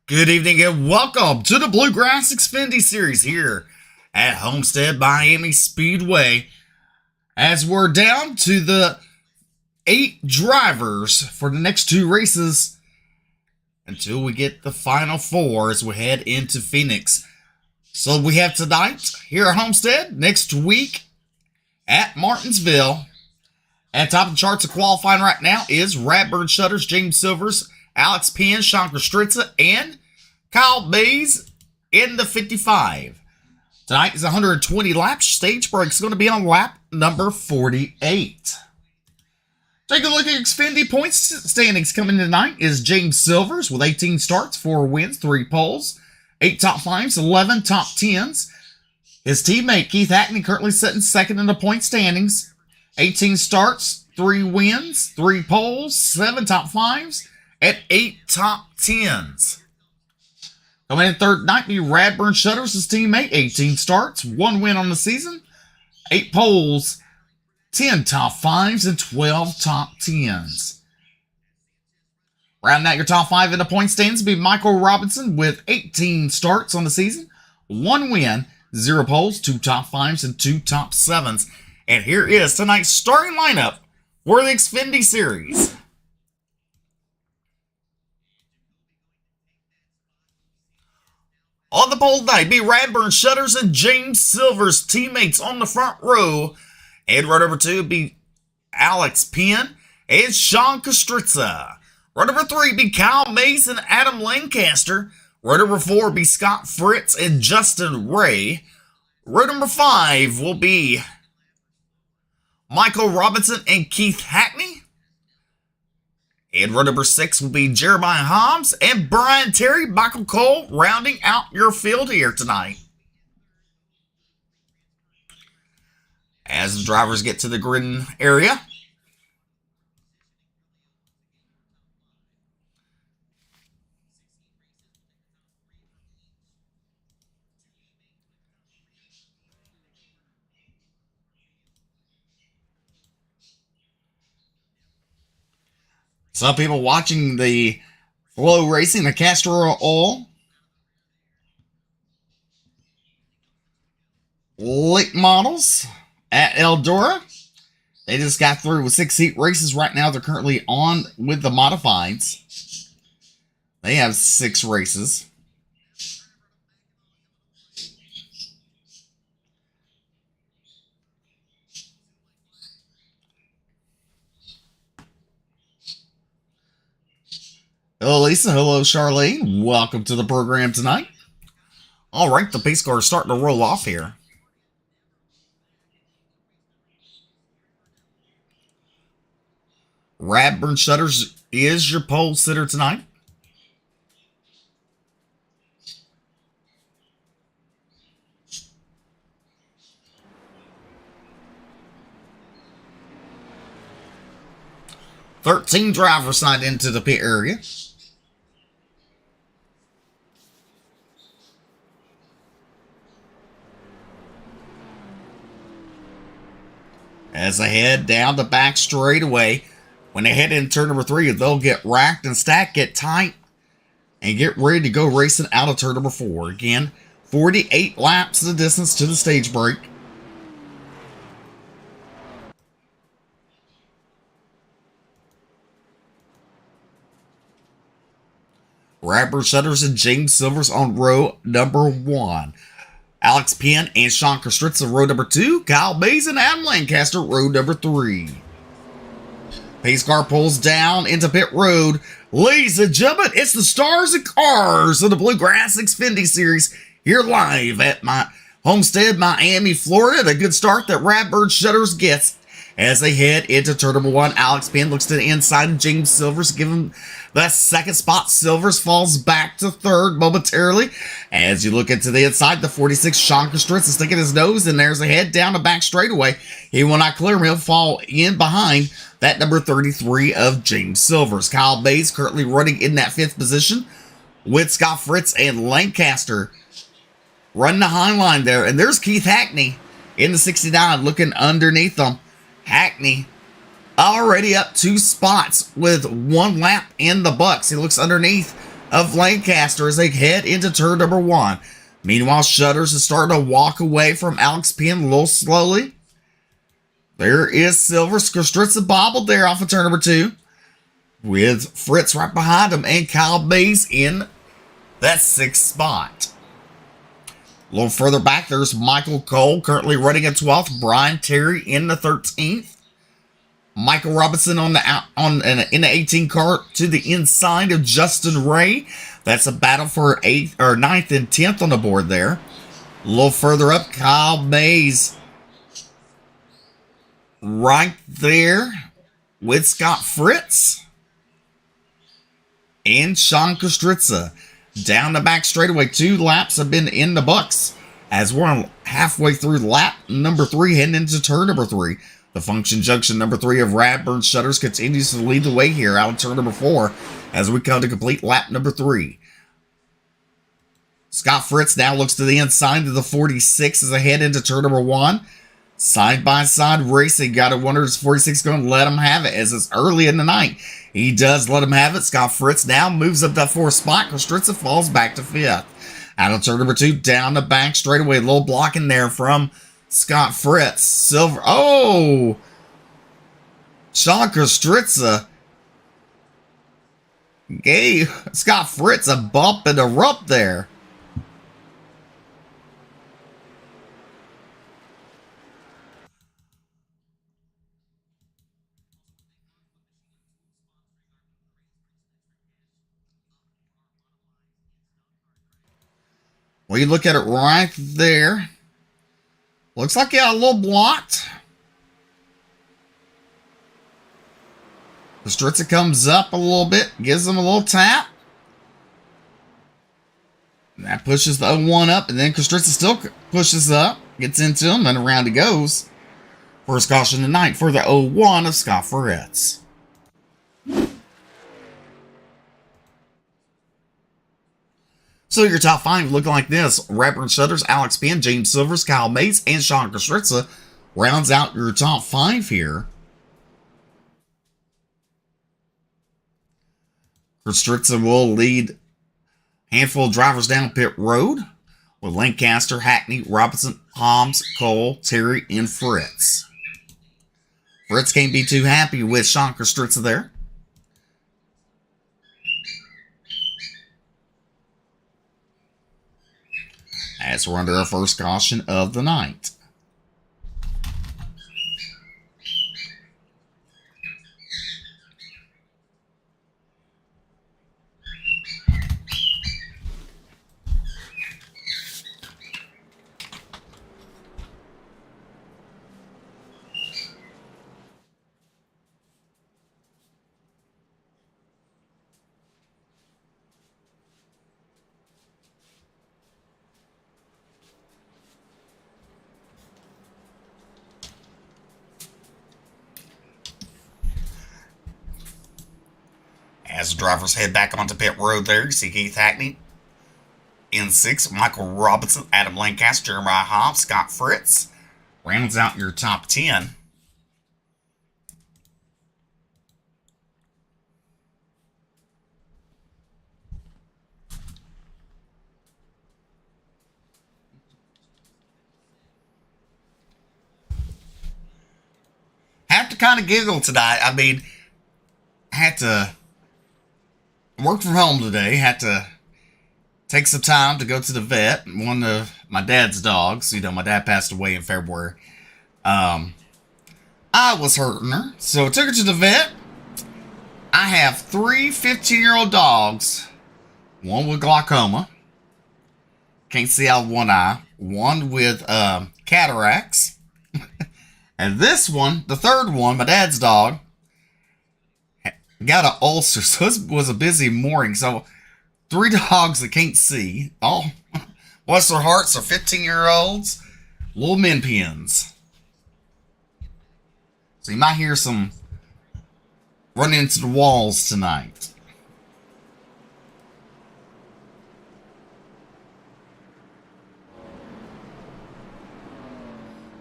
Good evening and welcome to the Bluegrass XFINITY series here at Homestead Miami Speedway. As we're down to the 8 drivers for the next 2 races until we get the final 4 as we head into Phoenix. So we have tonight here at Homestead, next week at Martinsville. At top of the charts of qualifying right now is Radburn Shutters, James Silvers, Alex Penn, Sean Kostritza, and Kyle Mays in the 55. Tonight is 120 laps. Stage break's going to be on lap number 48. Take a look at Xfinity points standings coming in tonight is James Silvers with 18 starts, 4 wins, 3 poles, 8 top 5s, 11 top 10s. His teammate Keith Hackney currently sitting second in the point standings. 18 starts, 3 wins, 3 poles, 7 top 5s, and 8 top 10s. Coming in third tonight be Radburn Shutters, his teammate. 18 starts, 1 win on the season, 8 poles, 10 top 5s, and 12 top 10s. Rounding out your top 5 in the point stands be Michael Robinson with 18 starts on the season, 1 win, 0 poles, 2 top 5s, and 2 top 7s. And here is tonight's starting lineup for the Xfinity Series. On the pole tonight be Radburn Shutters and James Silvers, teammates on the front row. And row number 2 be Alex Penn and Sean Kostritza. Row number 3 be Kyle Mays and Adam Lancaster. Row number 4 be Scott Fritz and Justin Ray. Row number 5 will be Michael Robinson and Keith Hackney. And row number 6 will be Jeremiah Hobbs and Brian Terry, Michael Cole, rounding out your field here tonight. As the drivers get to the grid area, some people watching the Flow Racing, the castor oil late models at Eldora. They just got through with 6 heat races. Right now they're currently on with the modifieds. They have 6 races. Hello, Lisa. Hello, Charlene. Welcome to the program tonight. All right, the pace car is starting to roll off here. Radburn Shutters is your pole sitter tonight. Thirteen drivers signed into the pit area. As they head down the back straightaway, when they head into turn number 3, they'll get racked and stacked, get tight, and get ready to go racing out of turn number 4. Again, 48 laps the distance to the stage break. Radburn Shutters and James Silvers on row number 1. Alex Penn and Sean Kostritza, row number 2. Kyle Mays and Adam Lancaster, row number 3. Pace car pulls down into pit road. Ladies and gentlemen, it's the stars and cars of the Bluegrass Xfinity series here live at my Homestead, Miami, Florida. The good start that Radburn Shutters gets as they head into turn number 1. Alex Penn looks to the inside and James Silvers give him that second spot. Silvers falls back to third momentarily. As you look into the inside, the 46, Sean Kostritza is sticking his nose in there as they head down the back straightaway. He will not clear him. He'll fall in behind that number 33 of James Silvers. Kyle Mays currently running in that 5th position with Scott Fritz and Lancaster running the high line there. And there's Keith Hackney in the 69 looking underneath them. Hackney already up 2 spots with 1 lap in the books. He looks underneath of Lancaster as they head into turn number 1. Meanwhile, Shutters is starting to walk away from Alex Penn a little slowly. There is Silver. Kostritza bobbled there off of turn number 2. With Fritz right behind him and Kyle Mays in that 6th spot. A little further back, there's Michael Cole currently running at 12th. Brian Terry in the 13th. Michael Robinson in the 18 car to the inside of Justin Ray. That's a battle for 8th or 9th and 10th on the board there. A little further up, Kyle Mays right there with Scott Fritz and Sean Kostritza. Down the back straightaway, 2 laps have been in the books as we're halfway through lap number 3, heading into turn number 3. The function junction number 3 of Radburn Shutters continues to lead the way here out of turn number 4 as we come to complete lap number 3. Scott Fritz now looks to the inside of the 46 as they head into turn number 1. Side-by-side racing. Got to wonder, is 46 going to let him have it as it's early in the night? He does let him have it. Scott Fritz now moves up that 4th spot. Kostritza falls back to 5th. Out of turn number 2, down the back straightaway. A little block in there from Scott Fritz. Silver. Oh! Sean Kostritza gave Scott Fritz a bump and a rump there. Well, you look at it right there. Looks like he got a little blocked. Kostritza comes up a little bit, gives him a little tap. And that pushes the 0-1 up, and then Kostritza still pushes up, gets into him, and around he goes. First caution tonight for the 0-1 of Scott Fritz. So your top 5 look like this. Radburn Shutters, Alex Penn, James Silvers, Kyle Mays, and Sean Kostritza rounds out your top 5 here. Kostritza will lead a handful of drivers down pit road with Lancaster, Hackney, Robinson, Holmes, Cole, Terry, and Fritz. Fritz can't be too happy with Sean Kostritza there. As we're under our first caution of the night. As the drivers head back onto pit road there, you see Keith Hackney in 6, Michael Robinson, Adam Lancaster, Jeremiah Hobbs, Scott Fritz. Rounds out your top 10. Have to kind of giggle tonight. I mean, had to work from home today. Had to take some time to go to the vet. One of my dad's dogs, you know, my dad passed away in February. I was hurting her, so I took her to the vet. I have 3 15-year-old dogs. One with glaucoma. Can't see out of one eye. One with cataracts. And this one, the third one, my dad's dog, got an ulcer, so this was a busy morning. So 3 dogs that can't see. Oh, bless their hearts, are 15-year-olds, little min pins. So you might hear some running into the walls tonight.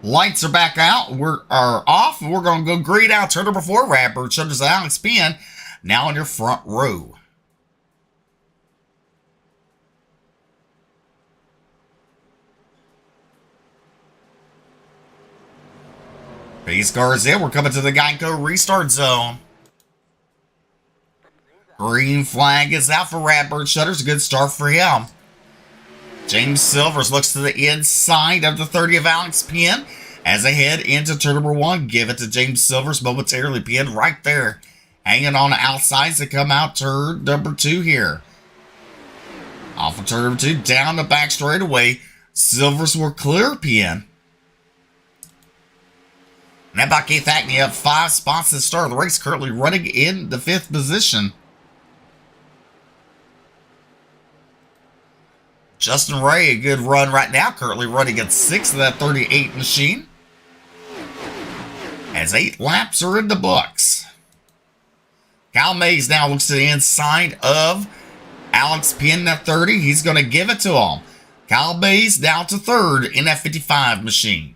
Lights are back out. Are off. We're going to go green out turn number 4. Radburn Shutters, Alex Penn now in your front row. Pace cars in. We're coming to the Geico restart zone. Green flag is out for Ratbird Shutters. A good start for him. James Silvers looks to the inside of the 30 of Alex Penn as they head into turn number 1. Give it to James Silvers momentarily. Penn right there, hanging on the outsides to come out turn number 2 here. Off of turn number 2, down the back straightaway. Silvers will clear Penn. And that by Keith Hackney up 5 spots to the start of the race, currently running in the 5th position. Justin Ray, a good run right now, currently running at 6th of that 38 machine. As 8 laps are in the books. Kyle Mays now looks to the inside of Alex Penn at 30. He's going to give it to him. Kyle Mays down to 3rd in that 55 machine.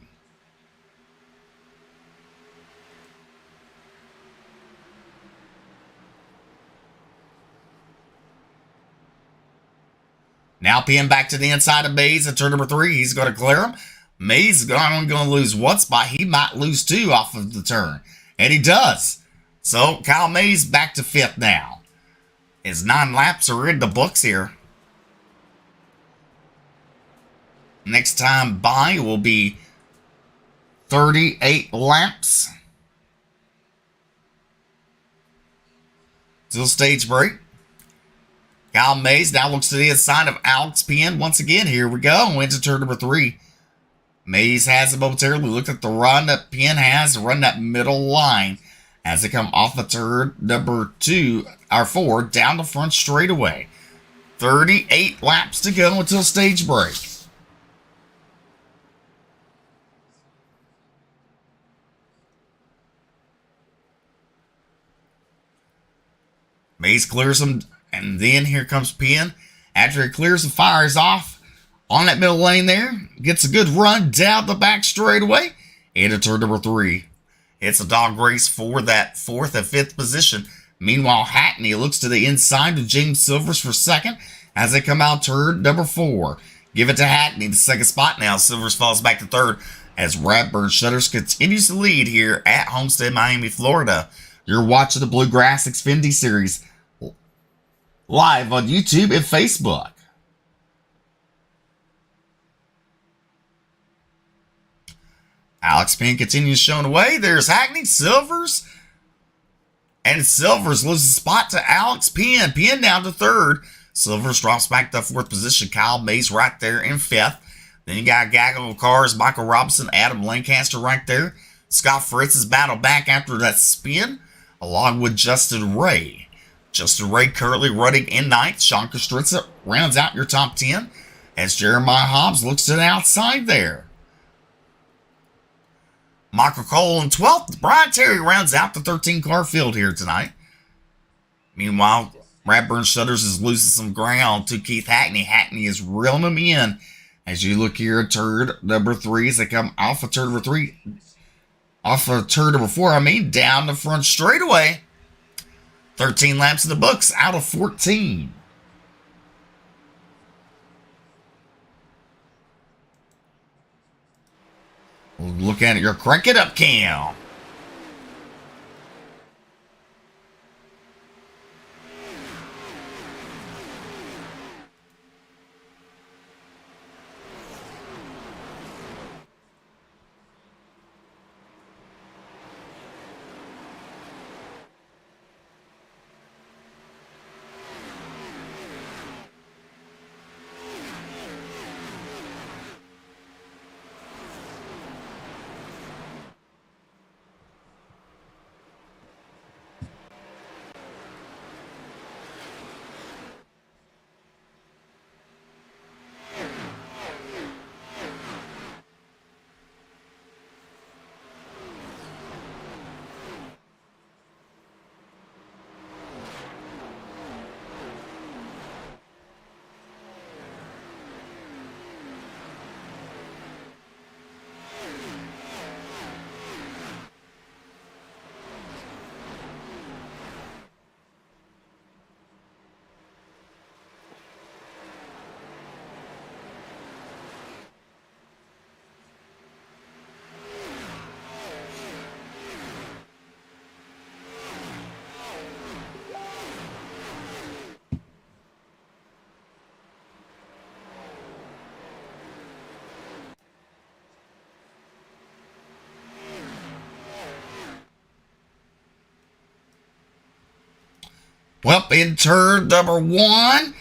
Now Penn back to the inside of Mays at turn number 3. He's going to clear him. Mays is only going to lose 1 spot. He might lose 2 off of the turn. And he does. So Kyle Mays back to 5th now. His 9 laps are in the books here. Next time by will be 38 laps. Still stage break. Kyle Mays now looks to the inside of Alex Penn. Once again, here we go. Into turn number 3. Mays has it momentarily. Look at the run that Penn has. Run that middle line as they come off of turn number 2 or 4 down the front straightaway. 38 laps to go until stage break. Mays clears him. And then here comes Penn. After he clears the fires off on that middle lane there, gets a good run down the back straightaway into turn number 3. It's a dog race for that 4th and 5th position. Meanwhile, Hackney looks to the inside of James Silvers for 2nd as they come out turn number 4. Give it to Hackney, the 2nd spot now. Silvers falls back to 3rd as Ratbird Shutters continues to lead here at Homestead, Miami, Florida. You're watching the Bluegrass Xfinity Series live on YouTube and Facebook. Alex Penn continues showing away. There's Hackney, Silvers. And Silvers loses a spot to Alex Penn. Penn down to 3rd. Silvers drops back to 4th position. Kyle Mays right there in 5th. Then you got a gaggle of cars. Michael Robinson, Adam Lancaster right there. Scott Fritz is battled back after that spin, along with Justin Ray. Justin Ray currently running in 9th. Sean Kostritza rounds out your top 10 as Jeremiah Hobbs looks to the outside there. Michael Cole in 12th. Brian Terry rounds out the 13-car field here tonight. Meanwhile, Ratburn Shutters is losing some ground to Keith Hackney. Hackney is reeling him in as you look here at turn number 3 as they come off of turn number 3. Off of turn number 4, down the front straightaway. 13 laps in the books out of 14. Look at it, your crank it up cam. Well, in turn number 1.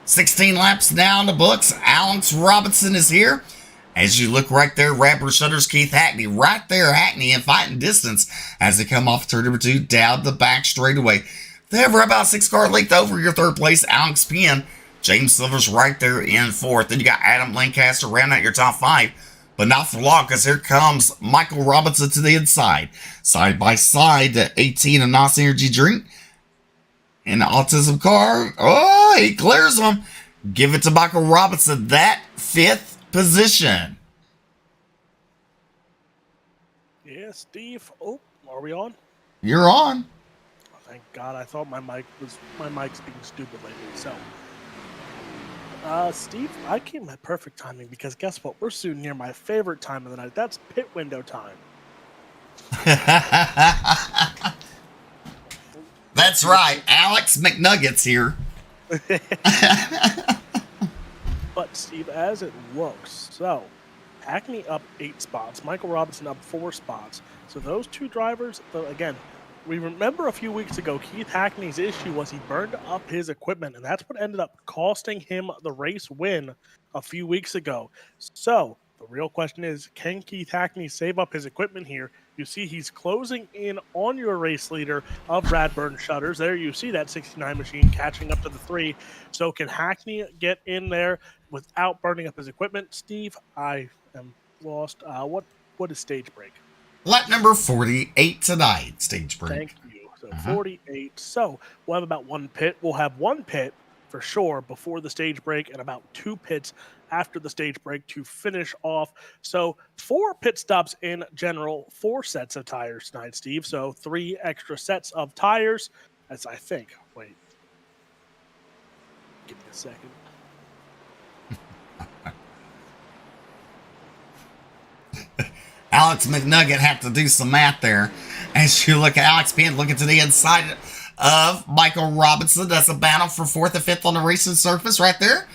16 laps now in the books. Alex Robinson is here. As you look right there, Radbird Shutters, Keith Hackney, right there, Hackney in fighting distance as they come off turn number 2 down the back straightaway. They're about 6-car length over your third place, Alex Penn. James Silver's right there in fourth. Then you got Adam Lancaster round out your top 5. But not for long, because here comes Michael Robinson to the inside. Side by side, the 18 and NOS Energy Drink. And the Autism car. Oh, he clears them. Give it to Michael Robinson. That 5th position. Yeah, Steve. Oh, are we on? You're on. Oh, thank God. I thought my mic's being stupid lately. So, Steve, I came at perfect timing because guess what? We're soon near my favorite time of the night. That's pit window time. That's right. Alex McNuggets here. But, Steve, as it looks, so Hackney up 8 spots, Michael Robinson up 4 spots. So those 2 drivers, again, we remember a few weeks ago, Keith Hackney's issue was he burned up his equipment, and that's what ended up costing him the race win a few weeks ago. So the real question is, can Keith Hackney save up his equipment here? You see he's closing in on your race leader of Radburn Shutters. There you see that 69 machine catching up to the 3. So can Hackney get in there without burning up his equipment? Steve, I am lost. What is stage break? Lap number 48 tonight, stage break. Thank you. So 48. So we'll have about 1 pit. We'll have 1 pit for sure before the stage break and about 2 pits after the stage break to finish off. So 4 pit stops in general, 4 sets of tires tonight, Steve. So 3 extra sets of tires. As I think. Wait. Give me a second. Alex McNugget had to do some math there. As you look at Alex Penn looking to the inside of Michael Robinson. That's a battle for 4th and 5th on the racing surface right there.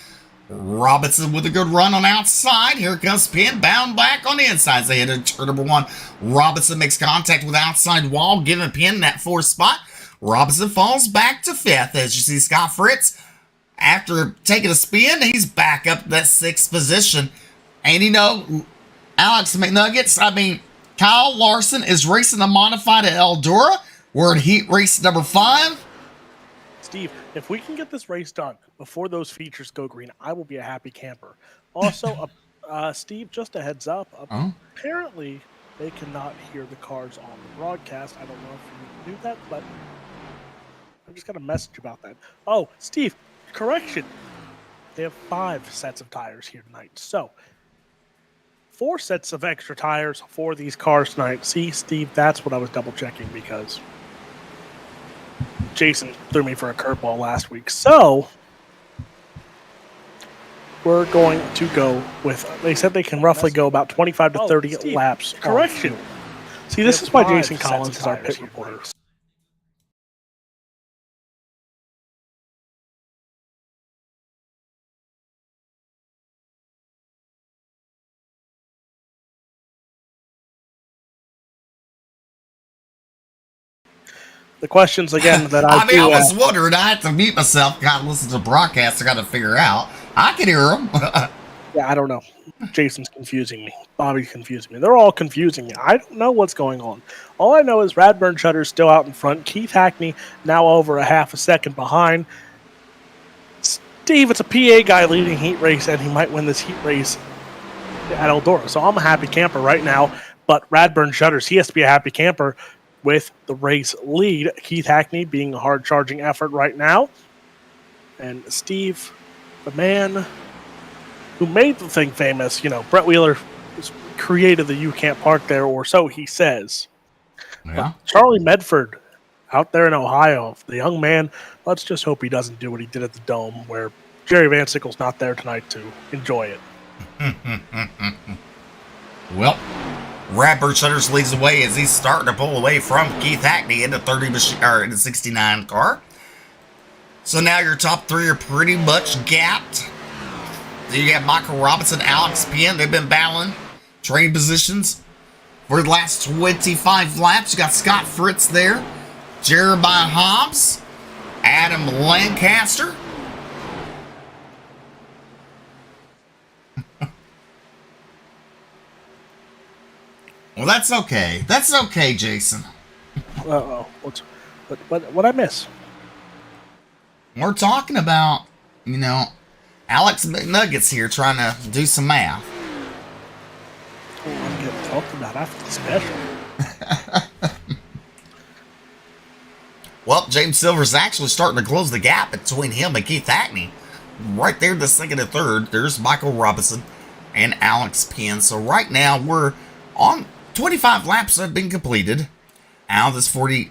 Robinson with a good run on outside. Here comes Penn, bound back on the inside. They hit into turn number 1. Robinson makes contact with outside wall, giving Penn that 4th spot. Robinson falls back to 5th. As you see Scott Fritz, after taking a spin, he's back up to that 6th position. And you know, Alex McNuggets, Kyle Larson is racing a modified at Eldora. We're in heat race number 5. Steve, if we can get this race done before those features go green, I will be a happy camper. Also, Steve, just a heads up. Apparently, they cannot hear the cars on the broadcast. I don't know if you knew that, but I just got a message about that. Oh, Steve, correction. They have 5 sets of tires here tonight. So, 4 sets of extra tires for these cars tonight. See, Steve, that's what I was double checking because Jason threw me for a curveball last week. So we're going to go with, they said they can roughly go about 25 to 30 laps. Correction. See, this is why Jason Collins is our pit reporter. The questions again that I was wondering. I had to mute myself. Got to listen to the broadcast. I got to figure out. I can hear them. Yeah, I don't know. Jason's confusing me. Bobby's confusing me. They're all confusing me. I don't know what's going on. All I know is Radburn Shutter's still out in front. Keith Hackney now over a half a second behind. Steve, it's a PA guy leading heat race, and he might win this heat race at Eldora. So I'm a happy camper right now. But Radburn Shutters, he has to be a happy camper with the race lead. Keith Hackney being a hard-charging effort right now. And Steve, the man who made the thing famous, Brett Wheeler created the You Can't Park There, or so he says. Yeah. But Charlie Medford out there in Ohio, the young man, let's just hope he doesn't do what he did at the Dome, where Jerry Van Sickle's not there tonight to enjoy it. Well, Radbird Shutters leads the way as he's starting to pull away from Keith Hackney in the 69 car. So now your top 3 are pretty much gapped. You got Michael Robinson, Alex Penn. They've been battling train positions for the last 25 laps. You got Scott Fritz there, Jeremiah Hobbs, Adam Lancaster. Well, that's okay. That's okay, Jason. Uh-oh. What I miss? We're talking about, Alex McNuggets here trying to do some math. Oh, I'm getting talked about after the special. Well, James Silver's actually starting to close the gap between him and Keith Hackney. Right there, the second and third, there's Michael Robinson and Alex Penn. So right now, we're on 25 laps that have been completed. Out of this 40,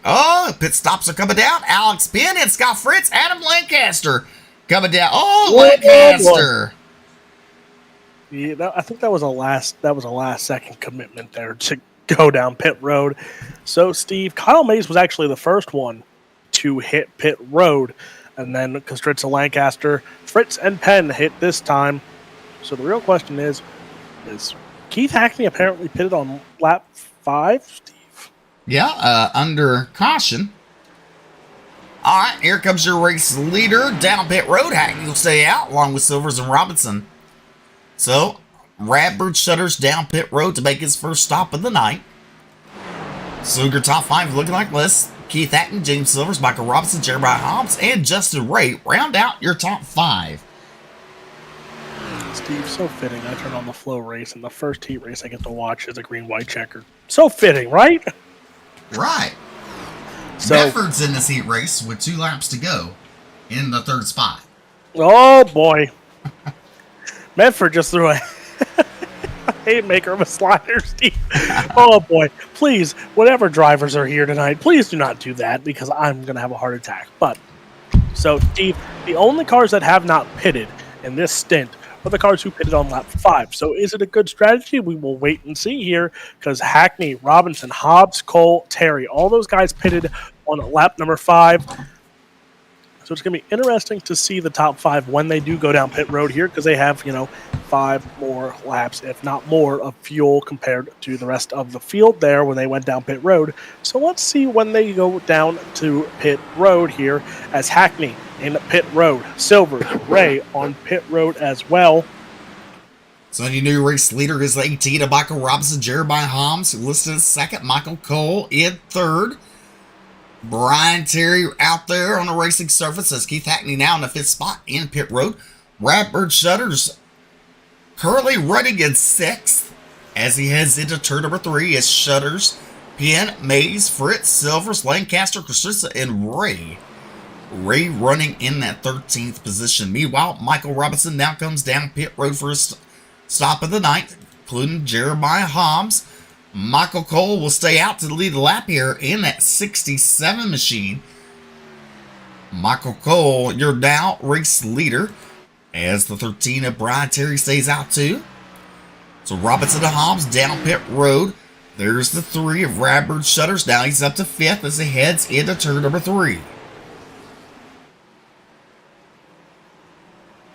pit stops are coming down. Alex Penn and Scott Fritz, Adam Lancaster coming down. Oh, Lancaster. Yeah, I think that was a last second commitment there to go down pit road. So, Steve, Kyle Mays was actually the first one to hit pit road, and then Kostritza, Lancaster, Fritz, and Penn hit this time. So the real question is Keith Hackney apparently pitted on lap 5, Steve? Yeah, under caution. All right, here comes your race leader down pit road. Hackney will stay out along with Silvers and Robinson. So, Radbird shutters down pit road to make his first stop of the night. So your top 5 looking like this. Keith Hackney, James Silvers, Michael Robinson, Jeremiah Hobbs, and Justin Ray round out your top 5. Steve, so fitting. I turn on the flow race, and the first heat race I get to watch is a green-white checker. So fitting, right? Right. So, Medford's in this heat race with 2 laps to go in the 3rd spot. Oh, boy. Medford just threw a haymaker of a slider, Steve. Oh, boy. Please, whatever drivers are here tonight, please do not do that because I'm going to have a heart attack. But, so, Steve, the only cars that have not pitted in this stint are the cars who pitted on lap 5. So is it a good strategy? We will wait and see here because Hackney, Robinson, Hobbs, Cole, Terry, all those guys pitted on lap number 5. So it's going to be interesting to see the top 5 when they do go down pit road here because they have, 5 more laps, if not more, of fuel compared to the rest of the field there when they went down pit road. So let's see when they go down to pit road here as Hackney in pit road. Silvers, Ray on pit road as well. So your new race leader is 18 of Michael Robinson, Jeremiah Hobbs, listed as 2nd, Michael Cole in 3rd. Brian Terry out there on the racing surface as Keith Hackney now in the 5th spot in pit road. Radbird Shutters currently running in 6th as he heads into turn number 3 as Shutters, Penn, Mays, Fritz, Silvers, Lancaster, Kostritza, and Ray. Ray running in that 13th position. Meanwhile, Michael Robinson now comes down pit road for his stop of the night, including Jeremiah Hobbs. Michael Cole will stay out to lead the lap here in that 67 machine. Michael Cole, your now race leader, as the 13 of Brian Terry stays out too. So Robinson and Hobbs down pit road. There's the 3 of Radbird Shutters. Now he's up to 5th as he heads into turn number 3.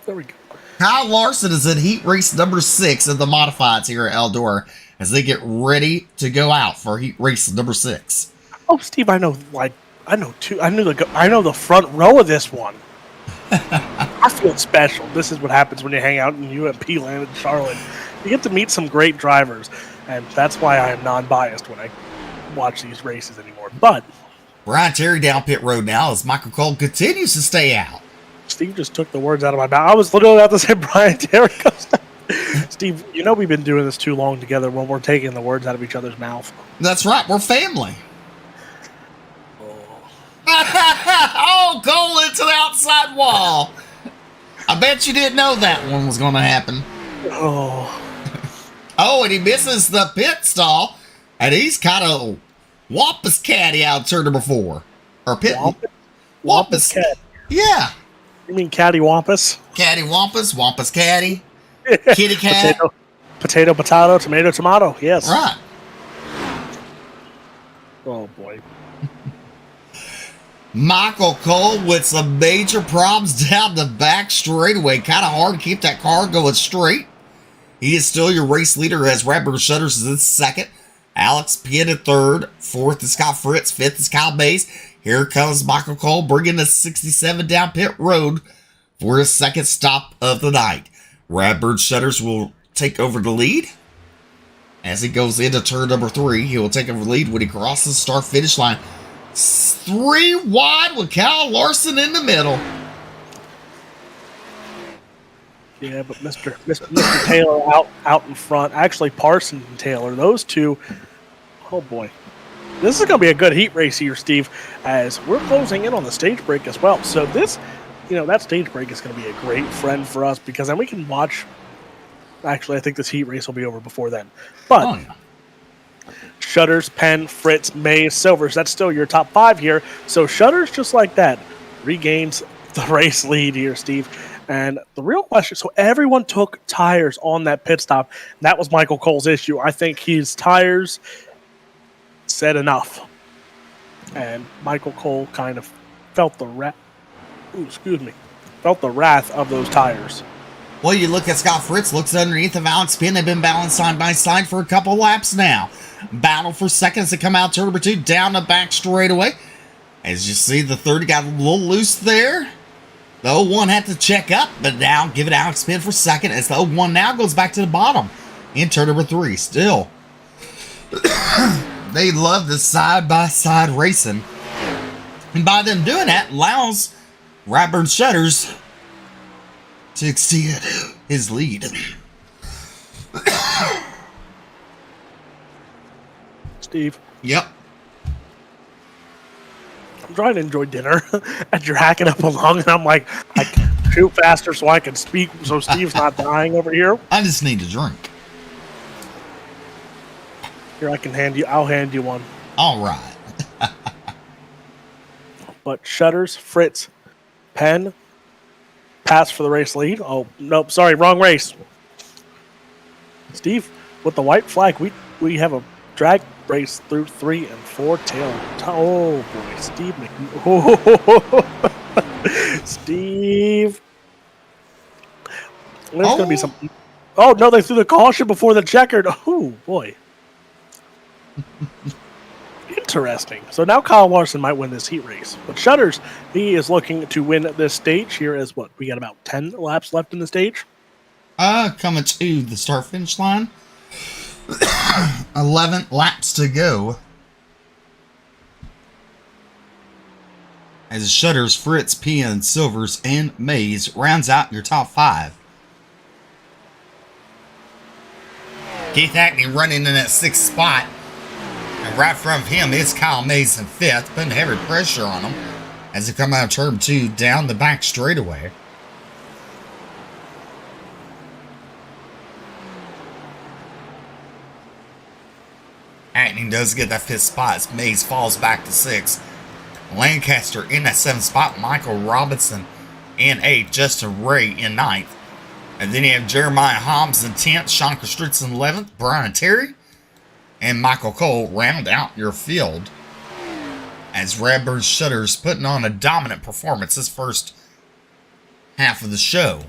There we go. Kyle Larson is in heat race number 6 of the modifieds here at Eldora as they get ready to go out for heat race number 6. Oh, Steve, I know the front row of this one. I feel special. This is what happens when you hang out in UMP land in Charlotte. You get to meet some great drivers, and that's why I am non-biased when I watch these races anymore. But Brian Terry down pit road now as Michael Cole continues to stay out. Steve just took the words out of my mouth. I was literally about to say Brian Terry goes down. Steve, we've been doing this too long together when we're taking the words out of each other's mouth. That's right. We're family. Oh, Cole into the outside wall. I bet you didn't know that one was going to happen. Oh, and he misses the pit stall, and he's kind of wampus caddy out of turn number 4. Or pit. Wampus caddy. Yeah. You mean caddy wampus? Caddy wampus, wampus caddy, kitty cat. Potato, tomato, tomato. Yes. Right. Oh, boy. Michael Cole with some major problems down the back straightaway. Kind of hard to keep that car going straight. He is still your race leader as Radbird Shutters is in 2nd. Alex Penn in 3rd. 4th is Scott Fritz. 5th is Kyle Mays. Here comes Michael Cole bringing the 67 down pit road for his second stop of the night. Radbird Shutters will take over the lead. As he goes into turn number 3, he will take over the lead when he crosses the start-finish line. 3 wide with Kyle Larson in the middle. Yeah, but Mr. Taylor out in front. Actually, Parsons and Taylor, those two. Oh, boy. This is going to be a good heat race here, Steve, as we're closing in on the stage break as well. So this, that stage break is going to be a great friend for us because then we can watch. Actually, I think this heat race will be over before then. But Shutters, Penn, Fritz, Mays, Silvers, that's still your top 5 here. So Shutters, just like that, regains the race lead here, Steve. And the real question, so everyone took tires on that pit stop. That was Michael Cole's issue. I think his tires said enough. And Michael Cole kind of felt the wrath of those tires. Well, you look at Scott Fritz, looks underneath of Alex Penn. They've been balanced side by side for a couple laps now. Battle for seconds to come out turn number 2 down the back straightaway. As you see, the 30 got a little loose there. The 01 had to check up, but now give it Alex Penn for second as the 01 now goes back to the bottom in turn number 3. Still, they love this side-by-side racing. And by them doing that, allows Radburn Shutters to exceed his lead. Steve. Yep. I'm trying to enjoy dinner as you're hacking up along, and I'm like, I can shoot faster so I can speak so Steve's not dying over here. I just need a drink. Here, I'll hand you one. All right. But Shutters, Fritz, Penn, pass for the race lead. Oh, nope, sorry, wrong race. Steve, with the white flag, we have a drag race through 3 and 4 tail. Oh, boy, Steve. Steve. There's going to be some... Oh, no, they threw the caution before the checkered. Oh, boy. Interesting. So now Kyle Larson might win this heat race. But Shutters, he is looking to win this stage. Here is what? We got about 10 laps left in the stage. Coming to the start-finish line. 11 laps to go. As Shutters, Fritz, Penn, Silvers, and Mays rounds out your top 5. Keith Hackney running in that 6th spot. And right from him is Kyle Mays in 5th, putting heavy pressure on him as they come out of turn 2 down the back straightaway. Hackney does get that 5th spot as Mays falls back to 6th. Lancaster in that 7th spot. Michael Robinson in 8th. Justin Ray in 9th. And then you have Jeremiah Hobbs in 10th. Sean Kostritz in 11th. Brian Terry and Michael Cole round out your field. As Radburn Shutters putting on a dominant performance this first half of the show.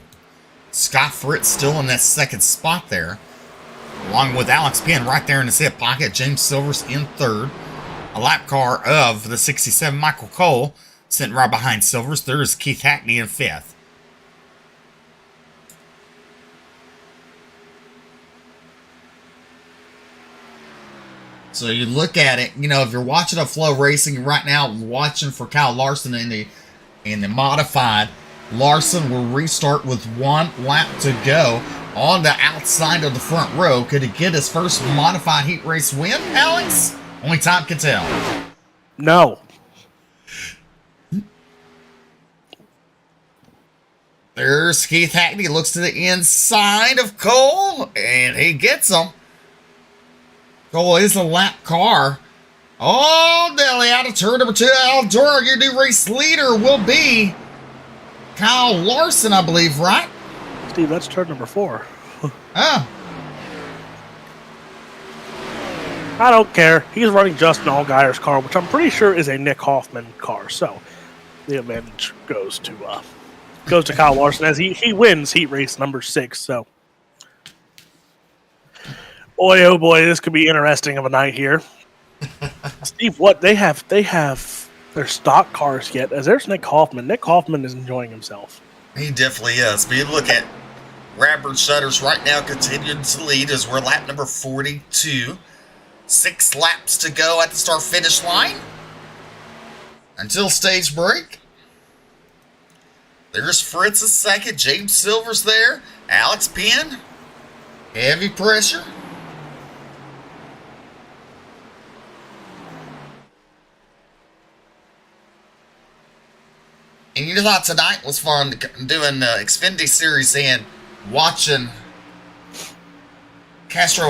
Scott Fritz still in that 2nd spot there. Along with Alex Penn right there in his hip pocket. James Silvers in 3rd. A lap car of the 67 Michael Cole sitting right behind Silvers. There is Keith Hackney in 5th. So you look at it, if you're watching a flow racing right now, watching for Kyle Larson in the modified, Larson will restart with 1 lap to go on the outside of the front row. Could he get his first modified heat race win, Alex? Only time can tell. No. There's Keith Hackney. Looks to the inside of Cole, and he gets him. Cole is a lap car. Oh, Nelly out of turn number 2. Eldora, your new race leader will be Kyle Larson, I believe, right? Steve, that's turn number 4. Oh. I don't care. He's running Justin Allgaier's car, which I'm pretty sure is a Nick Hoffman car. So the advantage goes to Kyle Larson as he wins heat race number 6. So, boy, oh boy, this could be interesting of a night here. Steve, what they have their stock cars yet, as there's Nick Hoffman. Nick Hoffman is enjoying himself. He definitely is. But you look at Radburn Shutters right now continuing to lead as we're lap number 42. 6 laps to go at the start-finish line until stage break. There's Fritz is second. James Silver's there. Alex Penn. Heavy pressure. And you thought tonight was fun doing the Xfinity Series and watching Castro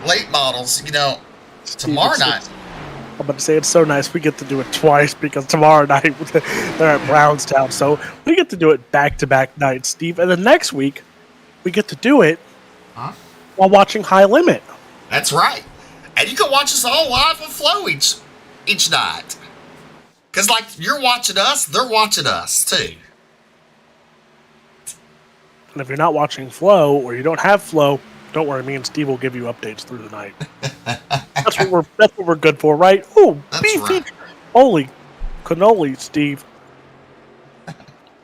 late models, you know, tomorrow night. I'm about to say it's so nice we get to do it twice because tomorrow night they're at Brownstown. So we get to do it back-to-back nights, Steve. And the next week, we get to do it while watching High Limit. That's right. And you can watch us all live on Flow each night. Because, like, you're watching us, they're watching us, too. And if you're not watching Flow or you don't have Flow, don't worry, me and Steve will give you updates through the night. That's what we're good for, right? Oh, B right. feature. Holy cannoli, Steve.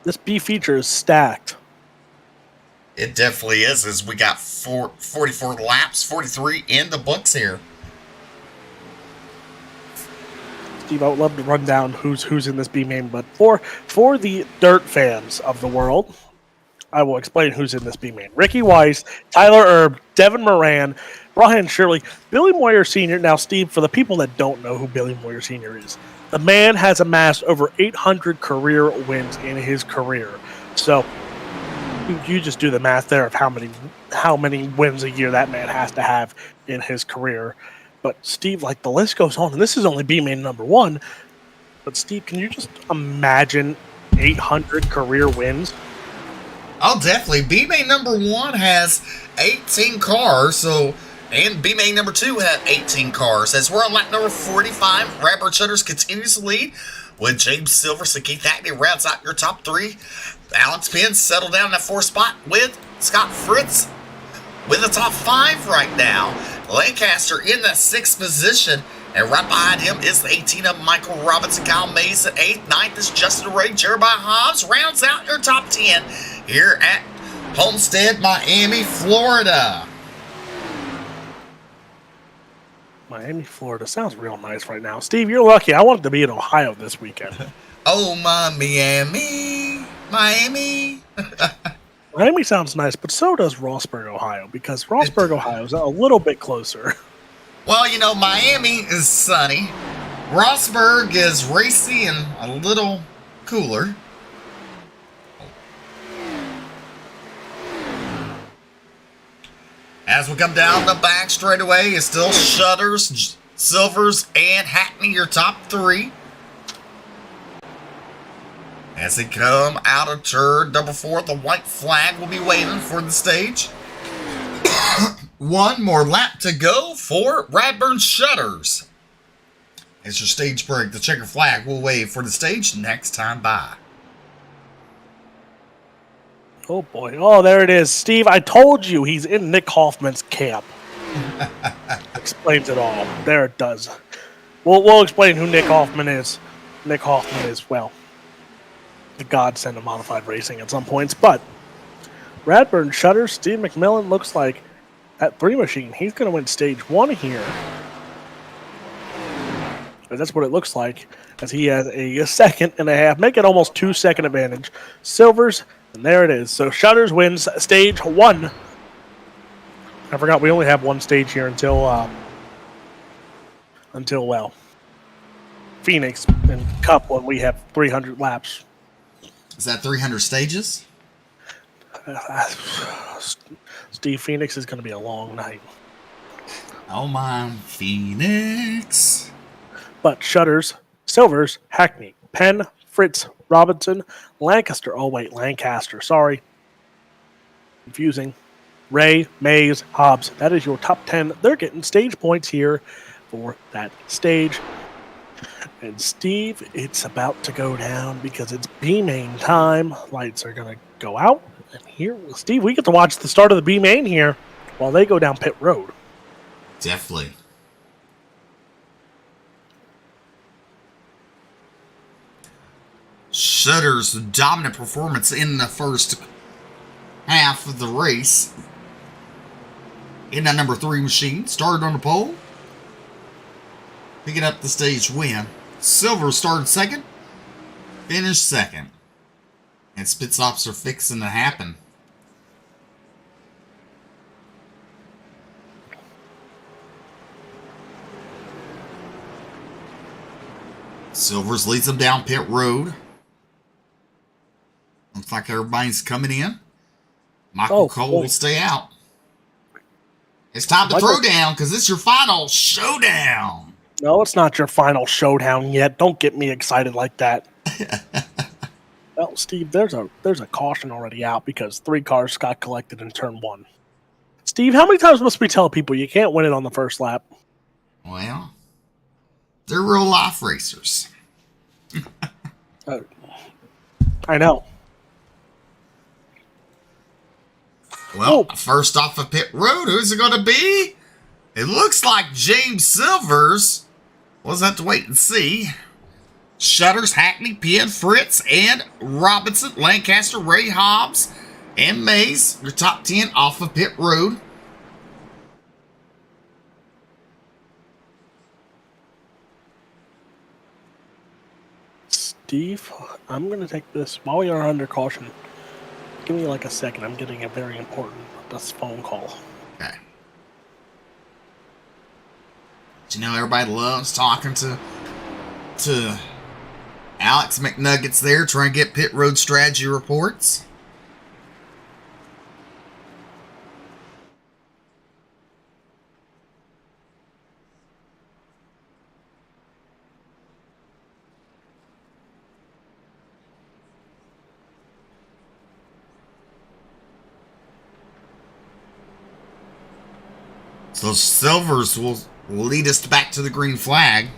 This B feature is stacked. It definitely is, as we got 44 laps, 43 in the books here. Steve, I would love to run down who's in this B main, but for the dirt fans of the world, I will explain who's in this B main. Ricky Weiss, Tyler Erb, Devin Moran, Brian Shirley, Billy Moyer Sr. Now, Steve, for the people that don't know who Billy Moyer Sr. is, the man has amassed over 800 career wins in his career. So you just do the math there of how many wins a year that man has to have in his career. But Steve, like, the list goes on, and this is only B main number 1. But Steve, can you just imagine 800 career wins? Oh, definitely. B main number 1 has 18 cars, and B main number 2 had 18 cars. As we're on lap number 45, Radburn Shutters continues to lead with James Silvers and Keith Hackney rounds out your top 3. Alex Penn settled down in that 4th spot with Scott Fritz with the top 5 right now. Lancaster in that 6th position, and right behind him is the 18 of Michael Robinson. Kyle Mays at 8th. 9th is Justin Ray. Jeremiah Hobbs rounds out your top 10 here at Homestead, Miami, Florida. Miami, Florida. Sounds real nice right now. Steve, you're lucky. I wanted to be in Ohio this weekend. Oh, my Miami. Miami sounds nice, but so does Rossburg, Ohio, because Rossburg, Ohio is a little bit closer. Well, you know, Miami is sunny. Rossburg is racy and a little cooler. As we come down the back straightaway, it's still Shutters, Silvers, and Hackney, your top 3. As they come out of turn number 4, the white flag will be waving for the stage. One more lap to go for Radburn Shutters. As your stage break, the checker flag will wave for the stage next time by. Oh, boy. Oh, there it is. Steve, I told you he's in Nick Hoffman's camp. Explains it all. There it does. We'll explain who Nick Hoffman is. Nick Hoffman is, well, the godsend of modified racing at some points. But Radburn Shutters, Steve McMillan looks like at 3 machine. He's going to win stage 1 here. But that's what it looks like, as he has a second and a half, make it almost 2-second advantage. Silvers, and there it is. So Shutters wins stage 1. I forgot we only have one stage here until well, Phoenix and Cup when we have 300 laps. Is that 300 stages? Steve, Phoenix is going to be a long night. Oh my, Phoenix. But Shutters, Silvers, Hackney, Penn, Fritz, Robinson, Lancaster. Oh, wait, Lancaster. Sorry. Confusing. Ray, Mays, Hobbs. That is your top 10. They're getting stage points here for that stage. And Steve, it's about to go down because it's B-main time. Lights are going to go out. And here, Steve, we get to watch the start of the B-main here while they go down pit road. Definitely. Shutter's dominant performance in the first half of the race. In that number 3 machine, started on the pole, picking up the stage win. Silver started second, finished second. And spit stops are fixing to happen. Silvers leads them down pit road. Looks like everybody's coming in. Michael Cole will stay out. It's time to throw down because it's your final showdown. No, it's not your final showdown yet. Don't get me excited like that. Well, Steve, there's a caution already out because 3 cars got collected in turn 1. Steve, how many times must we tell people you can't win it on the first lap? Well, they're real life racers. I know. Well, first off of pit road, who's it going to be? It looks like James Silvers. We'll just have to wait and see. Shutters, Hackney, Penn, Fritz, and Robinson, Lancaster, Ray Hobbs, and Mays. Your top 10 off of pit road. Steve, I'm going to take this while you're under caution. Give me like a second. I'm getting a very important phone call. Okay. You know, everybody loves talking to Alex McNuggets there, trying to get pit road strategy reports. So Silvers will lead us back to the green flag.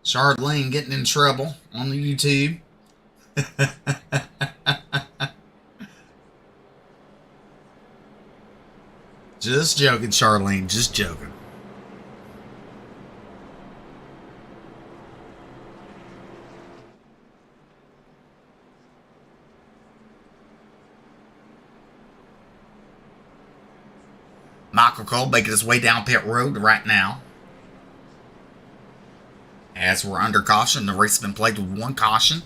Charlene getting in trouble on the YouTube. Just joking, Charlene. Just joking. Michael Cole making his way down pit road right now. As we're under caution, the race has been played with 1 caution.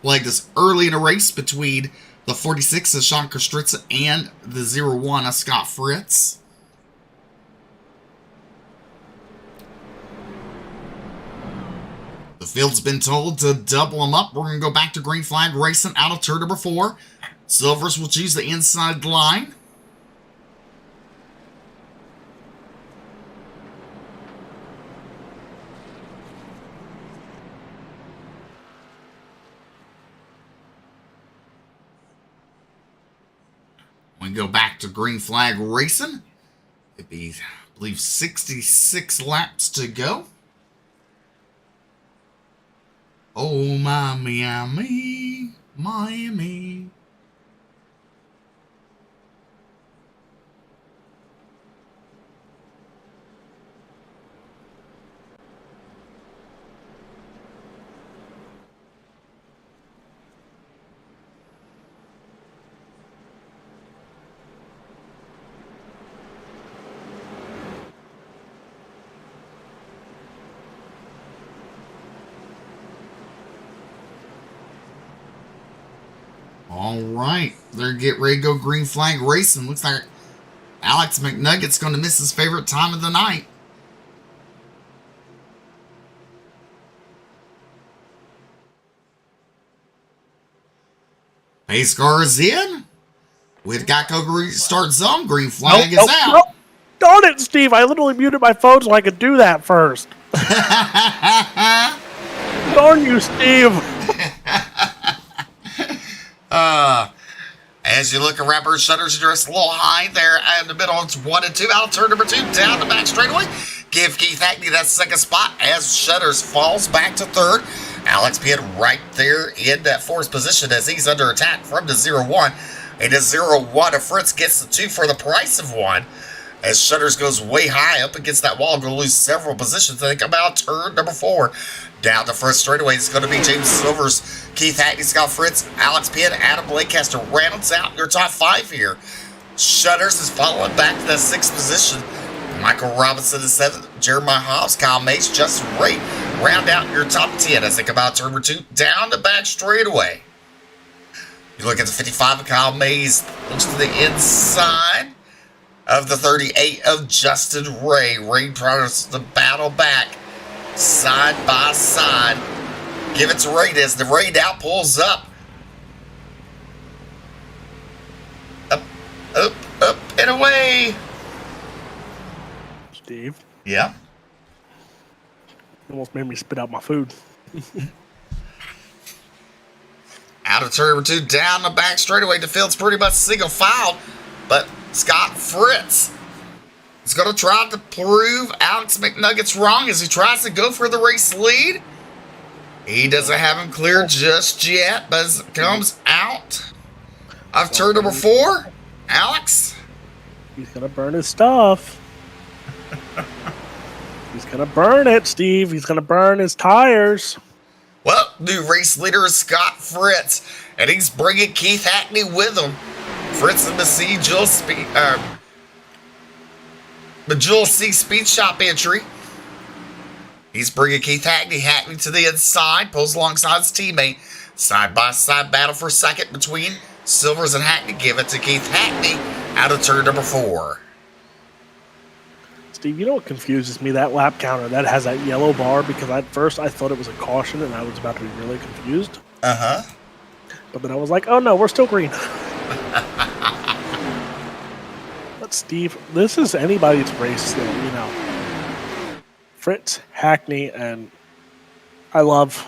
Played this early in a race between the 46 of Sean Kostritza and the 01 of Scott Fritz. The field's been told to double them up. We're going to go back to green flag racing out of turn number 4. Silvers will choose the inside line. We go back to green flag racing. It'd be, I believe, 66 laps to go. Oh, my Miami, Miami. All right, they're getting ready to go green flag racing. Looks like Alex McNugget's going to miss his favorite time of the night. Pace car is in. With Geico restart zone, green flag is out. Nope. Darn it, Steve. I literally muted my phone so I could do that first. Darn you, Steve. As you look around, shutters are just a little high there in the middle. It's 1 and 2 out of turn number 2 down the back straightaway. give Keith Hackney that second spot as Shutters falls back to third. Alex Pitt right there in that fourth position as he's under attack from the 0-1. And the 0-1 of Fritz gets the 2 for the price of 1. As Shutters goes way high up against that wall, going to lose several positions. They come out turn number 4. Down the first straightaway, it's going to be James Silvers, Keith Hackney, Scott Fritz, Alex Pitt, Adam Lancaster rounds out your top 5 here. Shutters is following back to that 6th position. Michael Robinson is 7th. Jeremiah Hobbs, Kyle Mace, Justin Ray round out your top 10 as they come out turn number 2 down the back straightaway. You look at the 55 of Kyle Mays, looks to the inside of the 38 of Justin Ray. Ray tries to battle back side by side. Give it to Ray as the Ray now pulls up. Up, and away. Steve? Yeah? Almost made me spit out my food. Out of turn number 2, down the back straightaway. The field's pretty much single filed, but Scott Fritz is going to try to prove Alex McNuggets wrong as he tries to go for the race lead. He doesn't have him cleared just yet, but as it comes out of turn number 4, Alex. He's going to burn his stuff. He's going to burn it, Steve. He's going to burn his tires. Well, new race leader is Scott Fritz, and he's bringing Keith Hackney with him. Fritz in the Jewel C Speed Shop entry. He's bringing Keith Hackney. Hackney to the inside, pulls alongside his teammate. Side-by-side battle for second between Silvers and Hackney. Give it to Keith Hackney out of turn number 4. Steve, you know what confuses me? That lap counter that has that yellow bar, because at first I thought it was a caution and I was about to be really confused. Uh-huh. But then I was like, oh no, we're still green. But Steve, this is anybody's race still, you know. Fritz, Hackney, and I love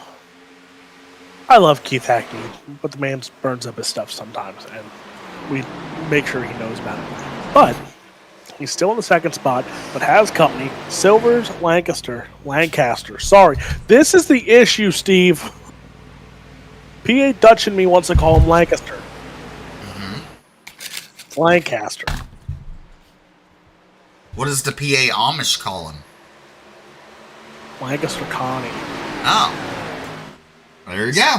Keith Hackney, but the man burns up his stuff sometimes, and we make sure he knows about it. But he's still in the second spot, but has company. Silvers, Lancaster. Sorry. This is the issue, Steve. P.A. Dutch and me wants to call him Lancaster. It's Lancaster. What does the PA Amish call him? Lancaster Connie. Oh. There you go.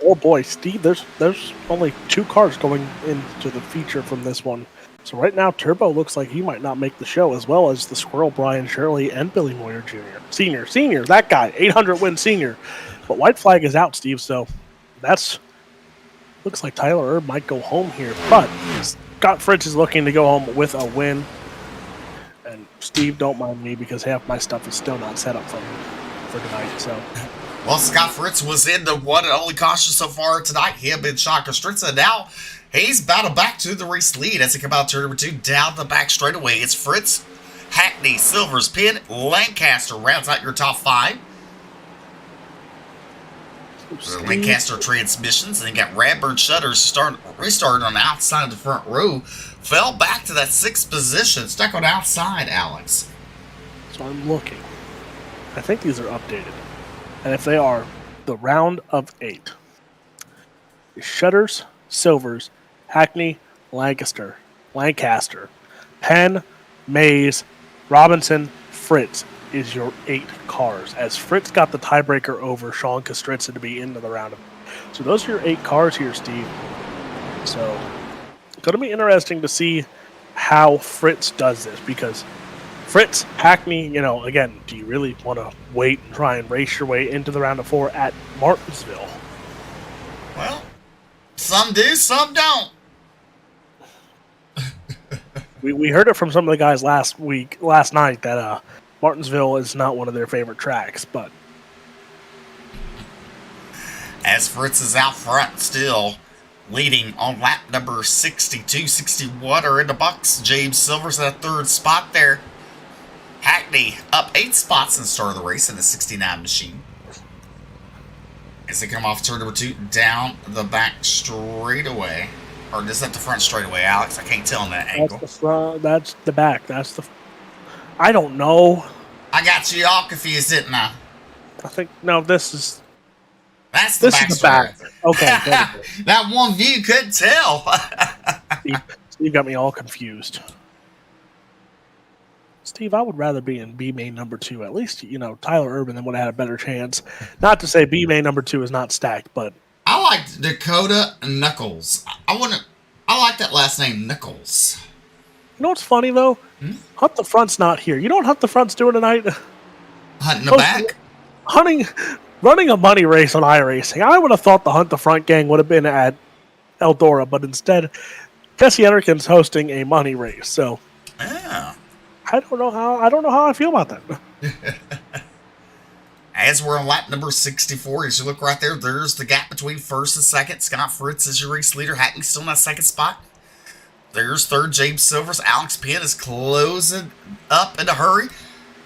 Oh boy, Steve, there's only 2 cars going into the feature from this one. So right now, Turbo looks like he might not make the show, as well as the Squirrel, Brian Shirley, and Billy Moyer Jr. Senior, that guy, 800-win senior. But White Flag is out, Steve, so looks like Tyler Erb might go home here. But Scott Fritz is looking to go home with a win. And Steve, don't mind me, because half my stuff is still not set up for tonight, so... Well, Scott Fritz was in the one and only caution so far tonight. Him and Shaka Stritza. Now he's battled back to the race lead as he come out turn number 2 down the back straightaway. It's Fritz, Hackney, Silvers, Penn, Lancaster rounds out your top 5. The Lancaster transmissions, and then got Radburn Shutters restarted on the outside of the front row. Fell back to that 6th position, stuck on outside, Alex. So I'm looking. I think these are updated. And if they are, the round of 8 is Shutters, Silvers, Hackney, Lancaster, Penn, Mays, Robinson, Fritz is your 8 cars, as Fritz got the tiebreaker over Sean Kostritza to be into the round of 8. So those are your 8 cars here, Steve. So it's going to be interesting to see how Fritz does this, because Fritz, Hackney, you know, again, do you really want to wait and try and race your way into the round of 4 at Martinsville? Well, some do, some don't. We heard it from some of the guys last night that Martinsville is not one of their favorite tracks, but as Fritz is out front still, leading on lap number 62, 61 are in the box. James Silver's at 3rd spot there. Hackney up 8 spots in the start of the race in the 69 machine. As they come off turn number 2 down the back straightaway. Or is that the front straightaway, Alex? I can't tell in that angle. That's the front. That's the back. I don't know. I got you all confused, didn't I? I think no. This is That's the back. Okay, that one view couldn't tell. Steve got me all confused. Steve, I would rather be in B main number 2. At least, Tyler Urban then would have had a better chance. Not to say B main number 2 is not stacked, but I like Dakota Knuckles. I like that last name, Knuckles. You know what's funny though? Hunt the Front's not here. You know what Hunt the Front's doing tonight? Hunting the back? Running a money race on iRacing. I would have thought the Hunt the Front gang would have been at Eldora, but instead, Jesse Enterkin's hosting a money race. So, yeah. I don't know how I feel about that. As we're on lap number 64, as you look right there, there's the gap between first and second. Scott Fritz is your race leader. Hackney still in that second spot. There's third, James Silvers. Alex Penn is closing up in a hurry.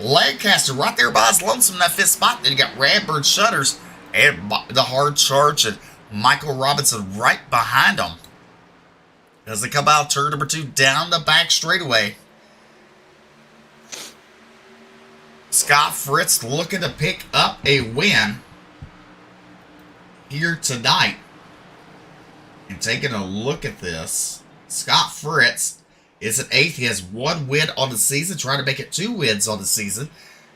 Lancaster right there by his lonesome in that fifth spot. Then you got Radbird Shutters and the Hard Charge and Michael Robinson right behind them. As they come out turn number 2 down the back straightaway. Scott Fritz looking to pick up a win here tonight. And taking a look at this, Scott Fritz is at 8th. He has 1 win on the season, trying to make it 2 wins on the season.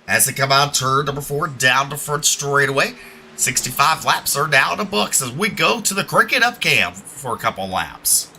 As they come out turn number 4 down the front straightaway. 65 laps are now in the books as we go to the Cricket Up Cam for a couple laps.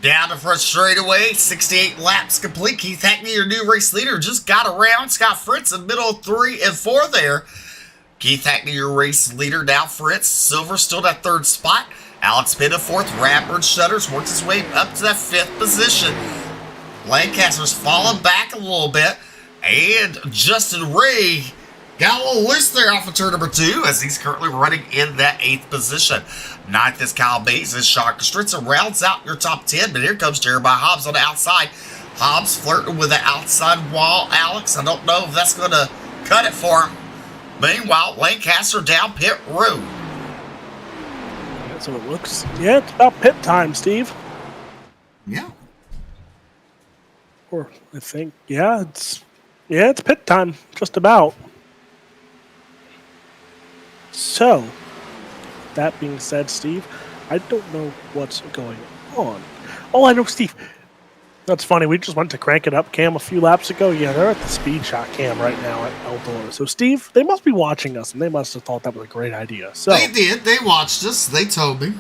Down the front straightaway, 68 laps complete. Keith Hackney, your new race leader, just got around. Scott Fritz in the middle of 3 and 4 there. Keith Hackney, your race leader, now Fritz. Silver still that 3rd spot. Alex Penn in 4th. Radbird Shutters works his way up to that 5th position. Lancaster's falling back a little bit. And Justin Ray got a little loose there off of turn number 2 as he's currently running in that 8th position. 9th is Kyle Bates as Sean Kostritza rounds out your top 10, but here comes Jeremiah Hobbs on the outside. Hobbs flirting with the outside wall, Alex. I don't know if that's going to cut it for him. Meanwhile, Lancaster down pit road. That's what it looks. Yeah, it's about pit time, Steve. Yeah. Or I think, it's pit time, just about. So, that being said, Steve, I don't know what's going on. Oh, I know, Steve. That's funny. We just went to Crank It Up Cam a few laps ago. Yeah, they're at the Speed Shot Cam right now at Eldora. So, Steve, they must be watching us, and they must have thought that was a great idea. So they did. They watched us. They told me.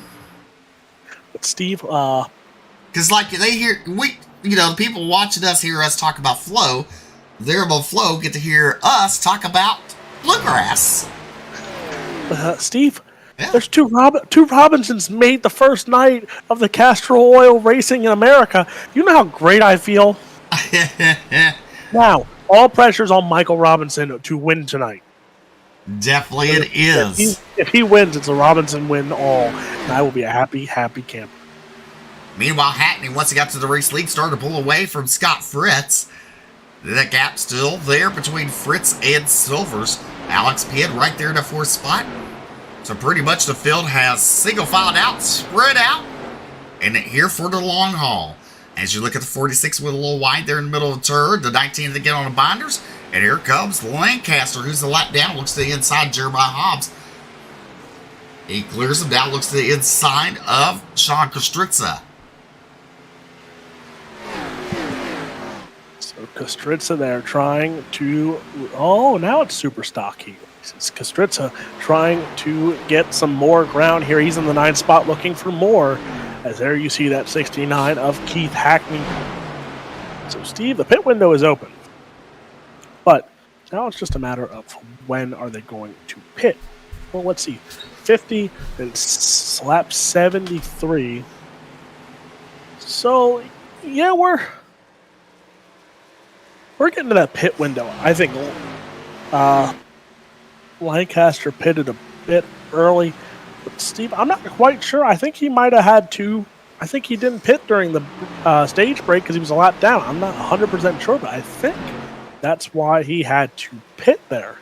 But Steve, because they hear the people watching us hear us talk about Flow. They're about Flow get to hear us talk about Bluegrass. Steve, there's two Robinsons made the first night of the Castor Oil Racing in America. You know how great I feel? Now, all pressure's on Michael Robinson to win tonight. Definitely it is. If he wins, it's a Robinson win all, and I will be a happy, happy camper. Meanwhile, Hackney, once he got to the race lead, started to pull away from Scott Fritz. That gap still there between Fritz and Silvers. Alex Pitt right there in the 4th spot. So pretty much the field has single filed out, spread out, and here for the long haul. As you look at the 46 with a little wide there in the middle of the turn, the 19 to get on the binders, and here comes Lancaster, who's a lap down, looks to the inside, Jeremiah Hobbs. He clears him down, looks to the inside of Sean Kostritza. So Kostritza there trying to, now it's super stock heat. It's Kostritza trying to get some more ground here. He's in the 9th spot looking for more. As there you see that 69 of Keith Hackney. So Steve, the pit window is open. But now it's just a matter of when are they going to pit. Well, let's see. 50 and slap 73. So, yeah, we're getting to that pit window. I think Lancaster pitted a bit early. But Steve, I'm not quite sure. I think he might have had to. I think he didn't pit during the stage break because he was a lap down. I'm not 100% sure, but I think that's why he had to pit there.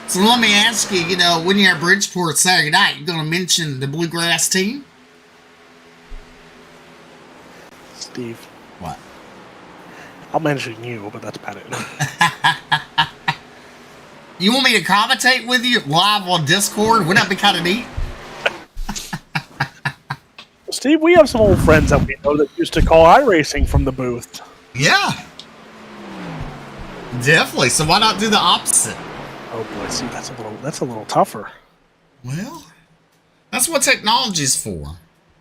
So let me ask you, when you're at Bridgeport Saturday night, you're going to mention the Bluegrass team? Steve. What? I'll mention you, but that's about it. You want me to commentate with you live on Discord? Wouldn't that be kind of neat? Steve, we have some old friends that we know that used to call iRacing from the booth. Yeah. Definitely. So why not do the opposite? Oh boy, see, that's a little tougher. Well, that's what technology's for.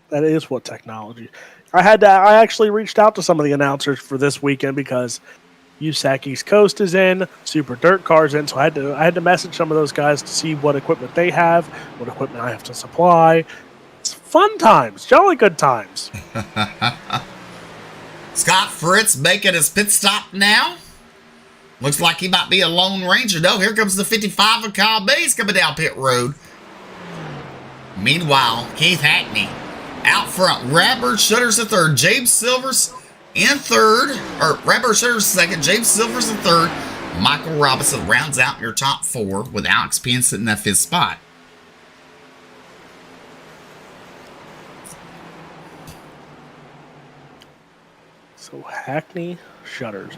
That is what technology. I actually reached out to some of the announcers for this weekend because USAC East Coast is in, Super Dirt Car's in, so I had to message some of those guys to see what equipment they have, what equipment I have to supply. It's fun times, jolly good times. Scott Fritz making his pit stop now. Looks like he might be a Lone Ranger. No, here comes the 55 of Kyle Bays coming down pit road. Meanwhile, Keith Hackney out front. Radbird Shutters at third. James Silvers in third. Or Radbird Shutters second. James Silvers in third. Michael Robinson rounds out your top 4 with Alex Penn sitting in that 5th spot. So Hackney, Shutters.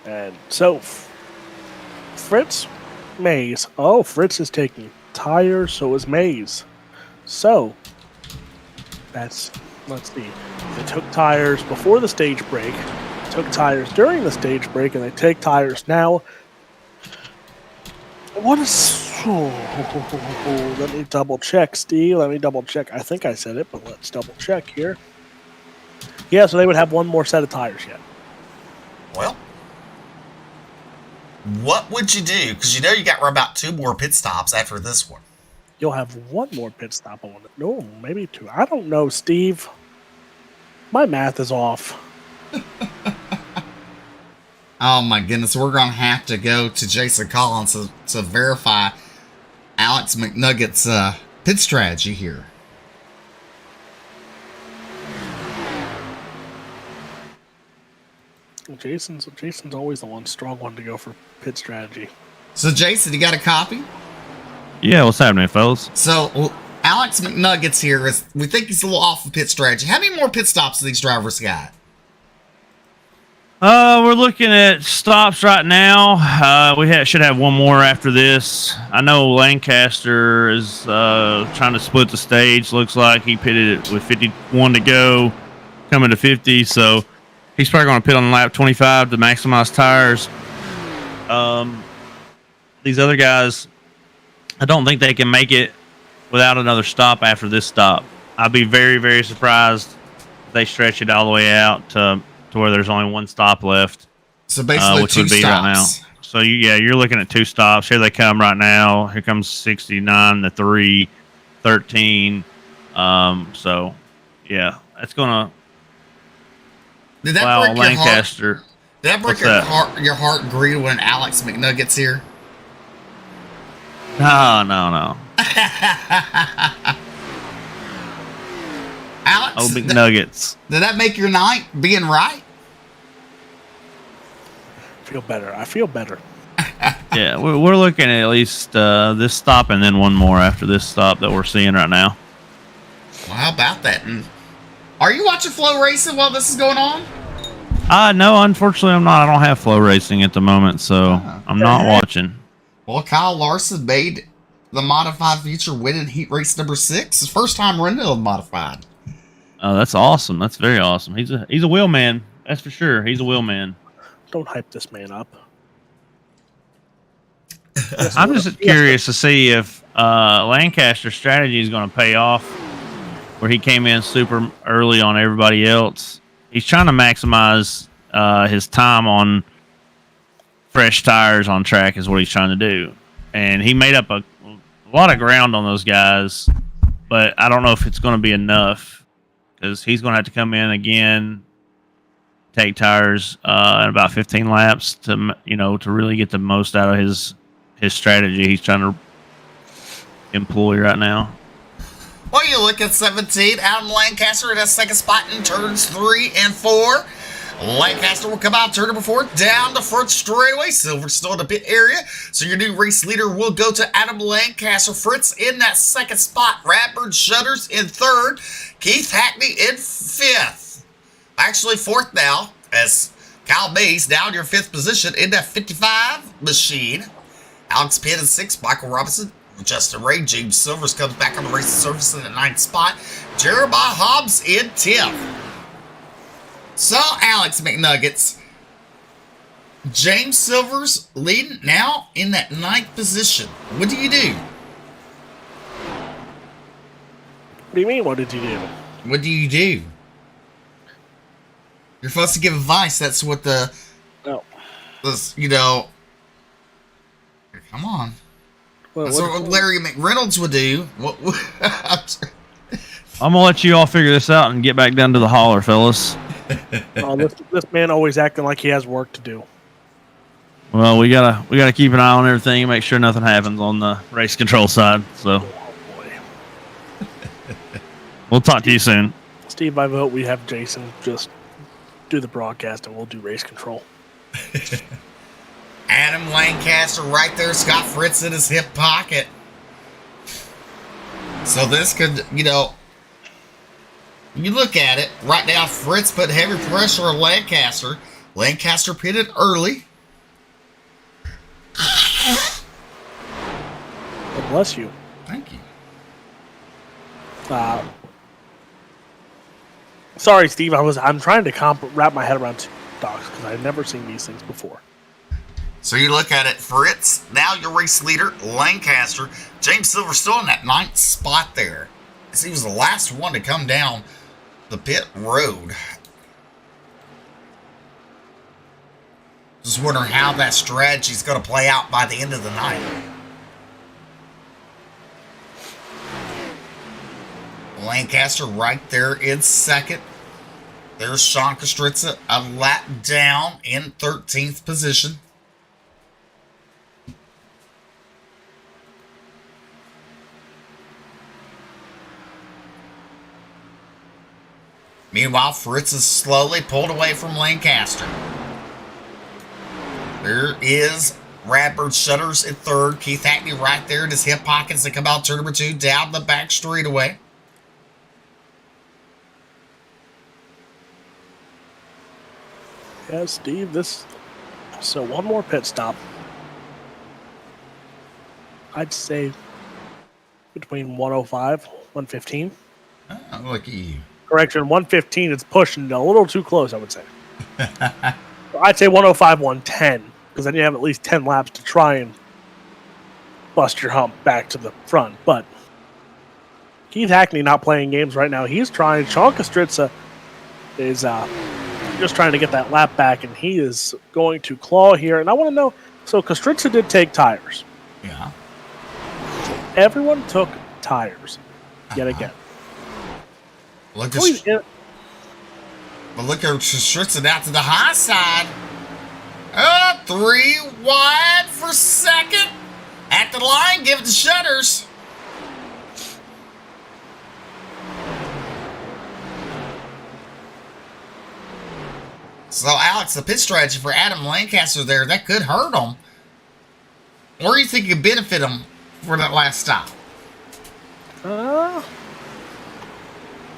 And so Fritz, Mays. Oh, Fritz is taking tires, so is Mays. So let's see. They took tires before the stage break, took tires during the stage break, and they take tires now. What is... Oh, let me double check, Steve. Let me double check. I think I said it, but let's double check here. Yeah, so they would have one more set of tires yet. Well, what would you do? Because you got about 2 more pit stops after this one. You'll have one more pit stop on it. No, maybe 2. I don't know, Steve. My math is off. Oh my goodness, we're going to have to go to Jason Collins to verify Alex McNugget's pit strategy here. Jason's always the strong one to go for pit strategy. So Jason, you got a copy? Yeah, what's happening, fellas? So Alex McNuggets here we think he's a little off of pit strategy. How many more pit stops do these drivers got? We're looking at stops right now. We should have one more after this. I know Lancaster is trying to split the stage. Looks like he pitted it with 51 to go, coming to 50. So he's probably going to pit on lap 25 to maximize tires. These other guys, I don't think they can make it without another stop after this stop. I'd be very, very surprised if they stretch it all the way out to where there's only one stop left. So basically which 2 would be stops. right now. So you're looking at 2 stops. Here they come right now. Here comes 69 to 3, 13. So yeah, that's gonna. Did that break Lancaster. Your heart? Did that break your heart, Greed, when Alex McNugget's here? No. Alex, Oh, big nuggets. did that make your night being right? I feel better. Yeah, we're looking at least this stop and then one more after this stop that we're seeing right now. Well, how about that? And are you watching Flow Racing while this is going on? No, unfortunately, I'm not. I don't have Flow Racing at the moment, so I'm not watching. Well, Kyle Larson made the modified feature winning heat race number 6. His first time running a modified. Oh, that's awesome. That's very awesome. He's a wheel man. That's for sure. He's a wheel man. Don't hype this man up. I'm just curious to see if Lancaster's strategy is going to pay off, where he came in super early on everybody else. He's trying to maximize his time on fresh tires on track is what he's trying to do. And he made up a lot of ground on those guys, but I don't know if it's going to be enough because he's going to have to come in again, take tires in about 15 laps to really get the most out of his strategy he's trying to employ right now. Well, you look at 17. Adam Lancaster in a second spot in turns 3 and 4. Lancaster will come out turn number 4 down the front straightaway. Silver still in the pit area. So your new race leader will go to Adam Lancaster. Fritz in that second spot. Radford Shutters in 3rd. Keith Hackney in 5th. Actually 4th now, as Kyle Mays now in your 5th position in that 55 machine. Alex Pitt in 6th. Michael Robinson, Justin Ray, James Silvers comes back on the racing surface in the 9th spot. Jeremiah Hobbs in 10th. So, Alex McNuggets, James Silvers leading now in that 9th position. What do you do? What do you mean, what did you do? What do you do? You're supposed to give advice. That's what the... No. Come on. Well, That's what Larry McReynolds would do. I'm gonna let you all figure this out and get back down to the holler, fellas. This man always acting like he has work to do. Well, we gotta keep an eye on everything and make sure nothing happens on the race control side. So, we'll talk to you soon. Steve, I vote we have Jason just do the broadcast and we'll do race control. Adam Lancaster right there. Scott Fritz in his hip pocket. So this could, you look at it. Right now, Fritz put heavy pressure on Lancaster. Lancaster pitted early. Well, bless you. Thank you. Sorry, Steve. I'm trying to wrap my head around docs because I've never seen these things before. So you look at it, Fritz, now your race leader, Lancaster. James Silver still in that 9th spot there. As he was the last one to come down the pit road. Just wondering how that strategy is going to play out by the end of the night. Lancaster right there in 2nd. There's Sean Kostritza a lap down in 13th position. Meanwhile, Fritz is slowly pulled away from Lancaster. There is Radford Shutters in 3rd. Keith Hackney right there in his hip pockets to come out turn number 2 down the back straightaway. Yeah, Steve, so one more pit stop. I'd say between 105, 115. Oh, look at you. Correction, 115 is pushing a little too close, I would say. I'd say 105, 110, because then you have at least 10 laps to try and bust your hump back to the front. But Keith Hackney not playing games right now. He's trying. Sean Kostritza is just trying to get that lap back, and he is going to claw here. And I want to know, so Kostritza did take tires. Yeah. Everyone took tires yet again. Look at Kostritza out to the high side. 3 wide for 2nd. At the line, give it to Shutters. So, Alex, the pit strategy for Adam Lancaster there, that could hurt him. Or do you think it could benefit him for that last stop?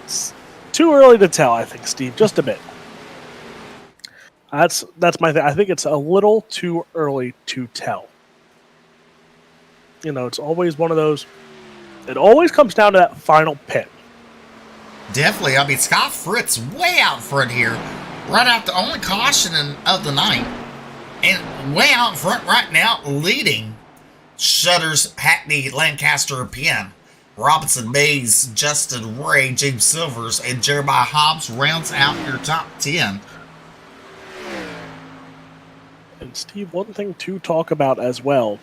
It's too early to tell, I think, Steve. Just a bit. That's my thing. I think it's a little too early to tell. You know, it's always one of those. It always comes down to that final pit. Definitely. I mean, Scott Fritz way out front here. Right out the only caution of the night. And way out in front right now, leading Shutters, Hackney, Lancaster, Penn. Robinson, Mays, Justin Ray, James Silvers, and Jeremiah Hobbs rounds out your top 10. And Steve, one thing to talk about as well.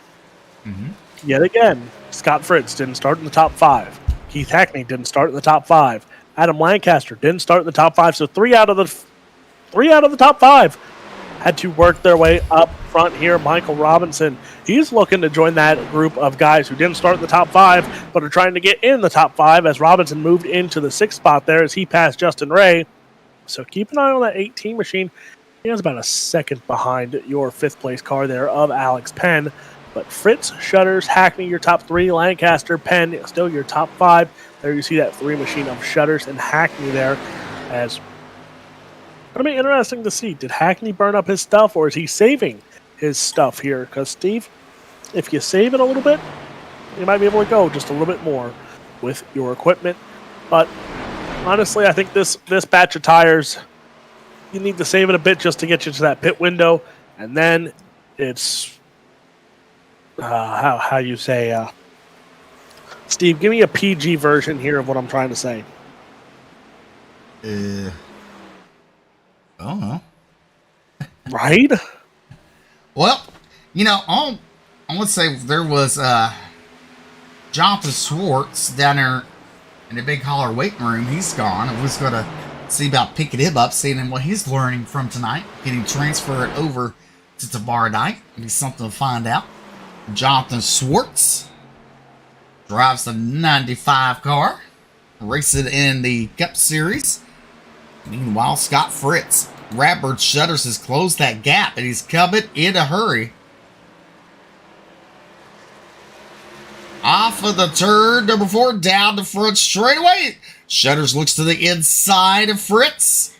Yet again, Scott Fritz didn't start in the top 5. Keith Hackney didn't start in the top 5. Adam Lancaster didn't start in the top 5. So three out of the top 5 had to work their way up front here. Michael Robinson, he's looking to join that group of guys who didn't start in the top 5, but are trying to get in the top 5 as Robinson moved into the 6th spot there as he passed Justin Ray. So keep an eye on that 18 machine. He has about a second behind your 5th place car there of Alex Penn. But Fritz, Shutters, Hackney, your top 3. Lancaster, Penn, still your top 5. There you see that 3 machine of Shutters and Hackney there. As it'll be interesting to see. Did Hackney burn up his stuff, or is he saving his stuff here? Because, Steve, if you save it a little bit, you might be able to go just a little bit more with your equipment. But honestly, I think this batch of tires, you need to save it a bit just to get you to that pit window. And then it's, how you say, Steve, give me a PG version here of what I'm trying to say. I don't know. Right? Well, you know, I want to say there was Jonathan Swartz down there in the big holler waiting room. He's gone. I was going to see about picking him up, seeing what he's learning from tonight, getting transferred over to tomorrow night. It'll be something to find out. Jonathan Swartz drives the 95 car, racing in the Cup Series. Meanwhile, Scott Fritz, Radbird Shutters has closed that gap, and he's coming in a hurry. Off of the turn, number 4, down the front straightaway. Shutters looks to the inside of Fritz.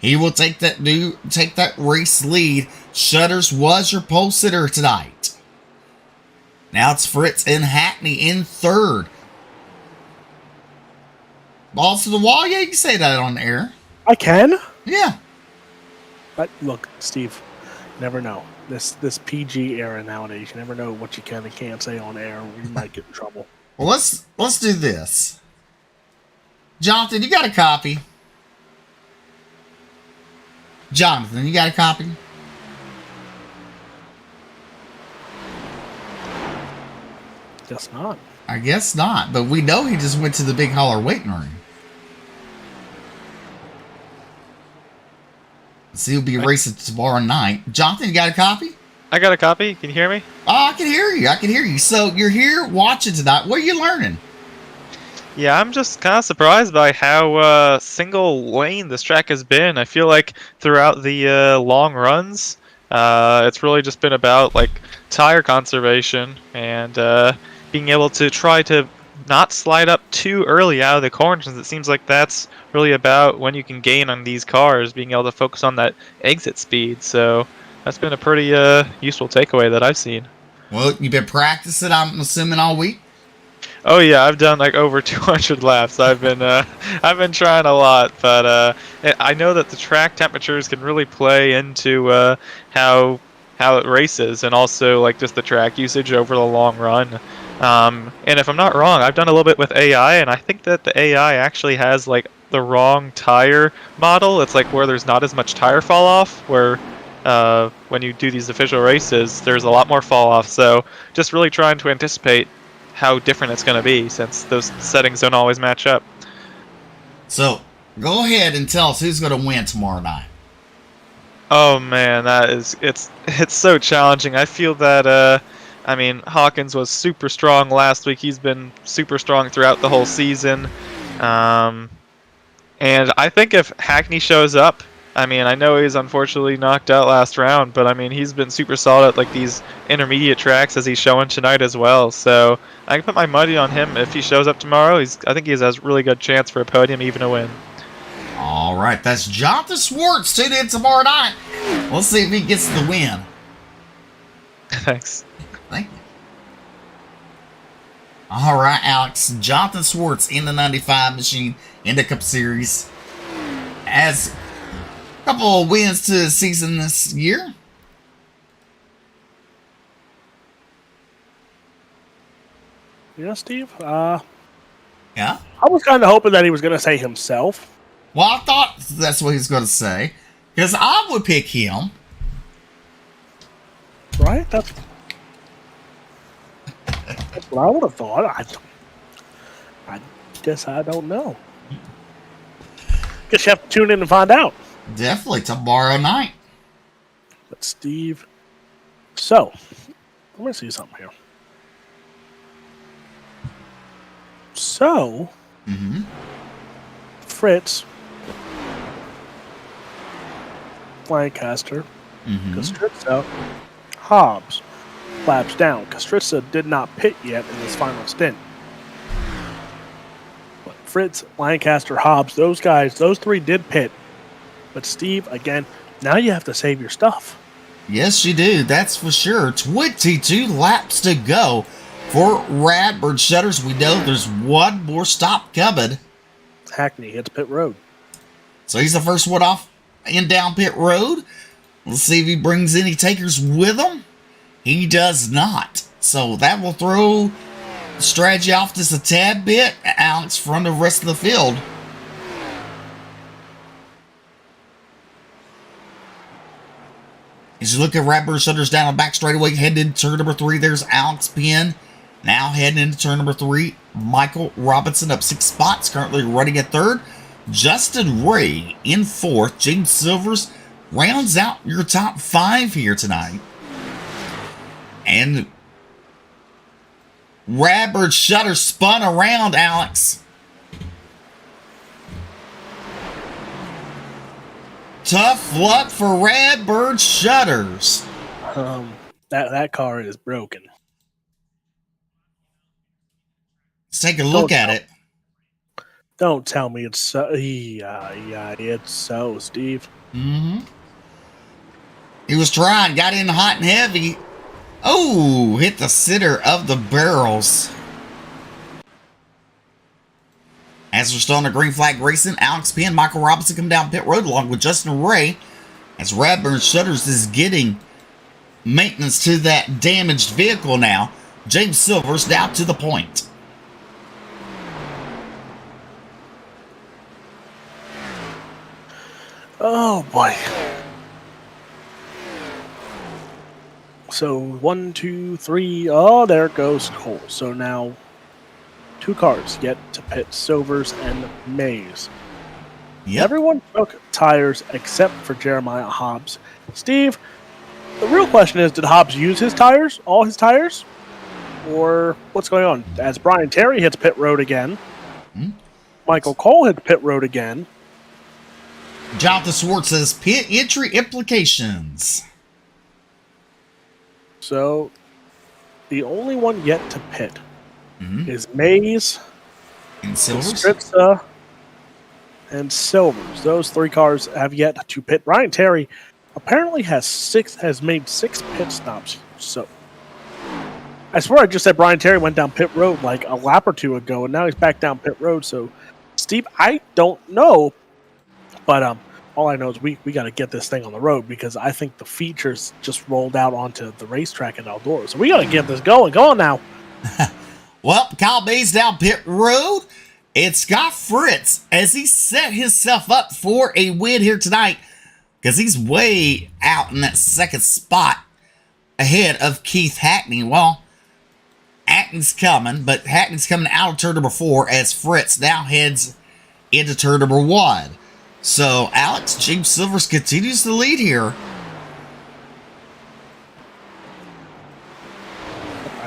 He will take that race lead. Shutters was your pole sitter tonight. Now it's Fritz and Hackney in 3rd. Balls to the wall? Yeah, you can say that on the air. I can? Yeah. But look, Steve, you never know. This PG era nowadays, you never know what you can and can't say on air. You might get in trouble. Well, let's do this. Jonathan, you got a copy? Jonathan, you got a copy? Guess not. I guess not, but we know he just went to the big holler waiting room. So he'll be racing tomorrow night. Jonathan, you got a copy? I got a copy. Can you hear me? Oh, I can hear you. So you're here watching tonight. What are you learning? Yeah, I'm just kind of surprised by how single lane this track has been. I feel like throughout the long runs, it's really just been about like tire conservation and being able to try to not slide up too early out of the corners. It seems like that's really about when you can gain on these cars, being able to focus on that exit speed. So that's been a pretty useful takeaway that I've seen. Well, you've been practicing, I'm assuming, all week? Oh yeah, I've done like over 200 laps. I've been trying a lot, but I know that the track temperatures can really play into how it races, and also like just the track usage over the long run. And if I'm not wrong, I've done a little bit with AI, and I think that the AI actually has like the wrong tire model. It's like where there's not as much tire fall off, where when you do these official races, there's a lot more fall off. So just really trying to anticipate how different it's going to be, since those settings don't always match up. So go ahead and tell us who's going to win tomorrow night. Oh man, it's so challenging. I feel that I mean, Hawkins was super strong last week. He's been super strong throughout the whole season. And I think if Hackney shows up, I mean, I know he's unfortunately knocked out last round, but I mean, he's been super solid at like these intermediate tracks as he's showing tonight as well. So I can put my money on him if he shows up tomorrow. I think he has a really good chance for a podium, even a win. All right, that's Jonathan Swartz. Tune in tomorrow night. We'll see if he gets the win. Thanks. Thank you. All right, Alex. Jonathan Swartz in the 95 machine in the Cup Series. Has a couple of wins to the season this year. Yeah, Steve. Yeah. I was kind of hoping that he was going to say himself. Well, I thought that's what he's going to say. Because I would pick him. Right? That's what I would have thought. I guess I don't know. Guess you have to tune in and find out. Definitely tomorrow night. But Steve, so let me see something here. So, Fritz, Lancaster, Kostritza, Hobbs, laps down. Kostritza did not pit yet in his final stint. But Fritz, Lancaster, Hobbs, those guys, those three did pit. But Steve, again, now you have to save your stuff. Yes, you do. That's for sure. 22 laps to go for Radbird Shutters. We know there's one more stop coming. Hackney hits pit road. So he's the first one off and down pit road. Let's see if he brings any takers with him. He does not. So that will throw the strategy off just a tad bit, Alex, from the rest of the field. As you look at Radbird Shutters down the back straightaway, heading into turn number 3, there's Alex Penn. Now heading into turn number 3, Michael Robinson up 6 spots, currently running at 3rd. Justin Ray in 4th. James Silvers rounds out your top 5 here tonight. And Radbird Shutters spun around, Alex. Tough luck for Radbird Shutters. That car is broken. Let's take a look at it. Don't tell me it's so. Yeah, it's so, Steve. He was trying, got in hot and heavy. Oh, hit the center of the barrels. As we're still on the green flag racing, Alex Penn, Michael Robinson come down pit road along with Justin Ray. As Radbird Shutters is getting maintenance to that damaged vehicle now. James Silver's down to the point. Oh boy. So 1, 2, 3. Oh, there goes Cole. So now 2 cars yet to pit, Silvers and Mays. Yep. Everyone took tires except for Jeremiah Hobbs. Steve, the real question is, did Hobbs use his tires, all his tires? Or what's going on? As Brian Terry hits pit road again, Michael Cole hits pit road again. Jonathan Swartz says pit entry implications. So the only one yet to pit is Mays, And Silvers. Stritza, and Silvers. Those 3 cars have yet to pit. Brian Terry apparently has made 6 pit stops. So I swear I just said Brian Terry went down pit road like a lap or 2 ago, and now he's back down pit road. So Steve, I don't know, but all I know is we got to get this thing on the road, because I think the features just rolled out onto the racetrack in Eldora. So we got to get this going. Go on now. Well, Kyle Bay's down pit road. It's Scott Fritz as he set himself up for a win here tonight, because he's way out in that 2nd spot ahead of Keith Hackney. Well, Hackney's coming, but Hackney's coming out of turn number 4 as Fritz now heads into turn number 1. So, Alex, James Silvers continues to lead here.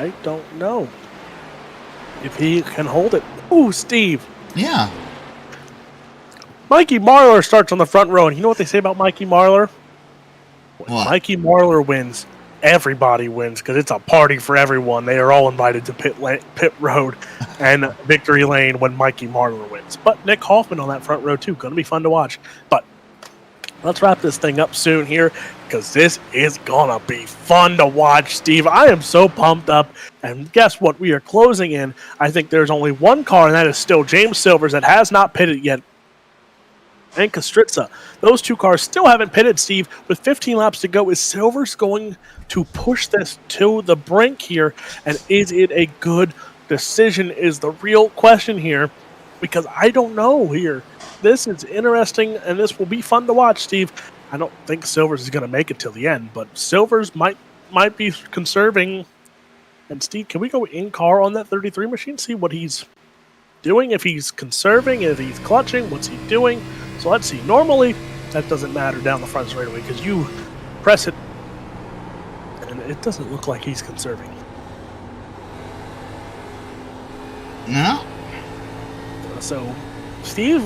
I don't know if he can hold it. Ooh, Steve. Yeah. Mikey Marlar starts on the front row, and you know what they say about Mikey Marlar? When What? Mikey Marlar wins, everybody wins because it's a party for everyone. They are all invited to pit road and victory lane when Mikey Marlar wins. But Nick Hoffman on that front row too. Going to be fun to watch. But let's wrap this thing up soon here because this is going to be fun to watch, Steve. I am so pumped up. And guess what? We are closing in. I think there's only one car, and that is still James Silvers that has not pitted yet. And Kostritza. Those two cars still haven't pitted, Steve. With 15 laps to go, is Silvers going to push this to the brink here? And is it a good decision is the real question here. Because I don't know here. This is interesting, and this will be fun to watch, Steve. I don't think Silvers is going to make it till the end, but Silvers might be conserving. And Steve, can we go in car on that 33 machine, see what he's doing? If he's conserving, if he's clutching, what's he doing? So let's see. Normally, that doesn't matter down the front straightaway because you press it, and it doesn't look like he's conserving. No. So, Steve,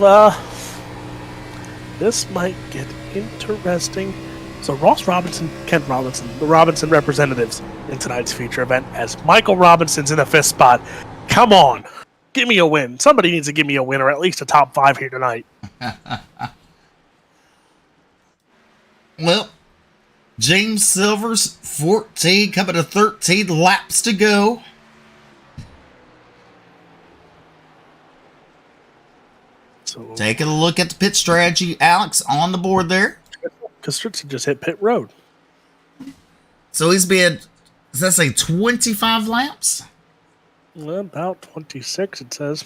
this might get interesting. So Kent Robinson, the Robinson representatives in tonight's feature event as Michael Robinson's in the 5th spot. Come on. Give me a win. Somebody needs to give me a win or at least a top 5 here tonight. Well, James Silvers, 14, coming to 13 laps to go. So Taking a look at the pit strategy, Alex, on the board there. Kostritza just hit pit road. So he's been, does that say 25 laps? About 26, it says.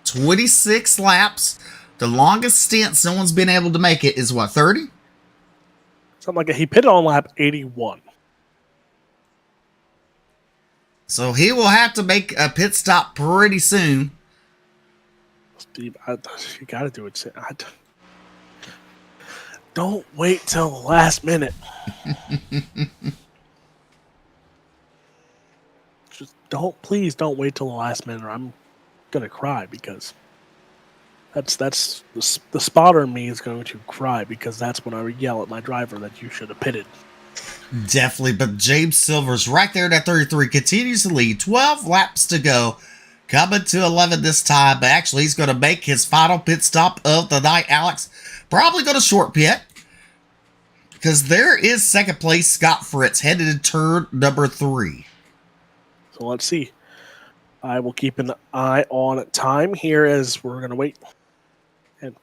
26 laps. The longest stint someone's been able to make it is what, 30? Something like that. He pitted on lap 81. So he will have to make a pit stop pretty soon. Steve, you got to do it. Don't wait till the last minute. Please don't wait till the last minute or I'm going to cry because that's the spotter in me is going to cry because that's when I would yell at my driver that you should have pitted. Definitely, but James Silvers right there at 33 continues to lead. 12 laps to go. Coming to 11 this time, but actually he's going to make his final pit stop of the night, Alex. Probably going to short pit because there is second place Scott Fritz headed to turn number 3. So let's see. I will keep an eye on time here as we're going to wait. And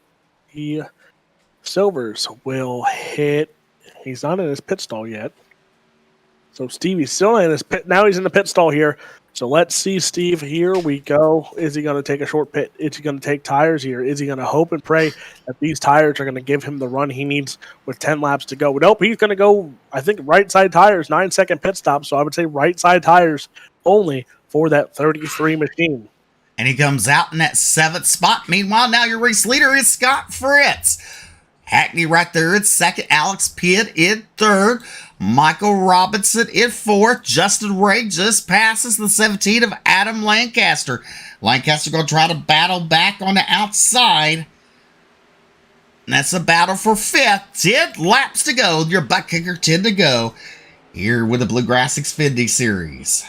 Silvers will hit. He's not in his pit stall yet. So Stevie's still in his pit. Now he's in the pit stall here. So let's see, Steve. Here we go. Is he going to take a short pit? Is he going to take tires here? Is he going to hope and pray that these tires are going to give him the run he needs with 10 laps to go? Nope, he's going to go, I think, right side tires, 9-second pit stop. So I would say right side tires only for that 33 machine. And he comes out in that 7th spot. Meanwhile, now your race leader is Scott Fritz. Hackney right there in 2nd. Alex Pitt in 3rd. Michael Robinson in 4th. Justin Ray just passes the 17 of Adam Lancaster. Lancaster going to try to battle back on the outside. And that's a battle for 5th. 10 laps to go. Your ButtKicker 10 to go here with the Bluegrass Xfinity Series.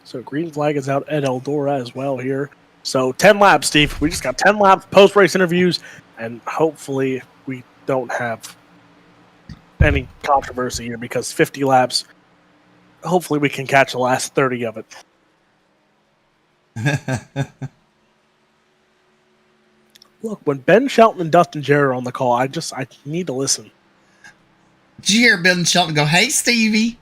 So green flag is out at Eldora as well here. So 10 laps, Steve. We just got 10 laps, post-race interviews, and hopefully we don't have any controversy here because 50 laps, hopefully we can catch the last 30 of it. Look, when Ben Shelton and Dustin Jarrett are on the call, I need to listen. Did you hear Ben Shelton go, "Hey, Stevie"?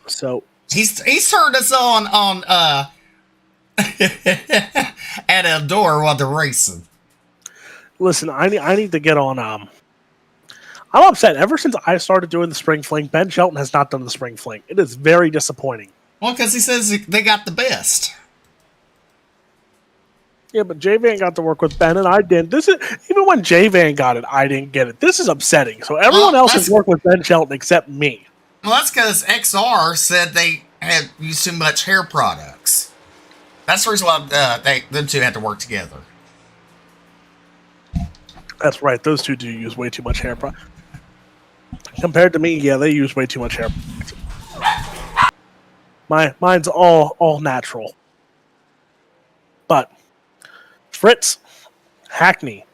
So he's turned us on at Eldora while they're racing. Listen, I need to get on. I'm upset. Ever since I started doing the spring fling, Ben Shelton has not done the spring fling. It is very disappointing. Well, because he says they got the best. Yeah, but J-Van got to work with Ben, and I didn't. This is even when J-Van got it, I didn't get it. This is upsetting. So everyone else has worked with Ben Shelton except me. Well, that's because XR said they had used too much hair products. That's the reason why them two had to work together. That's right. Those two do use way too much hair product. Compared to me, yeah, they use way too much hair product. Mine's all natural. But Fritz, Hackney.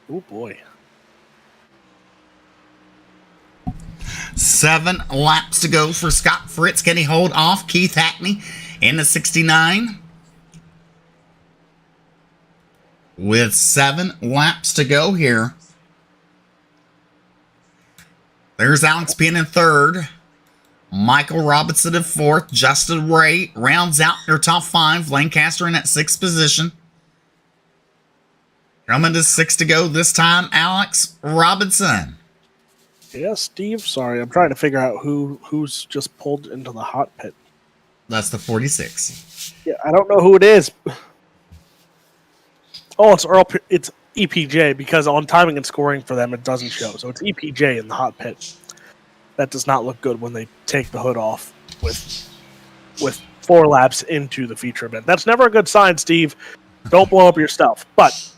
Oh boy. 7 laps to go for Scott Fritz. Can he hold off Keith Hackney in the 69? With 7 laps to go here. There's Alex Penn in 3rd. Michael Robinson in 4th. Justin Ray rounds out your top 5. Lancaster in that 6th position. Coming to 6 to go this time, Alex Robinson. Yeah, Steve. Sorry, I'm trying to figure out who's just pulled into the hot pit. That's the 46. Yeah, I don't know who it is. Oh, it's Earl. It's EPJ because on timing and scoring for them it doesn't show. So it's EPJ in the hot pit. That does not look good when they take the hood off with 4 laps into the feature event. That's never a good sign, Steve. Don't blow up your stuff. But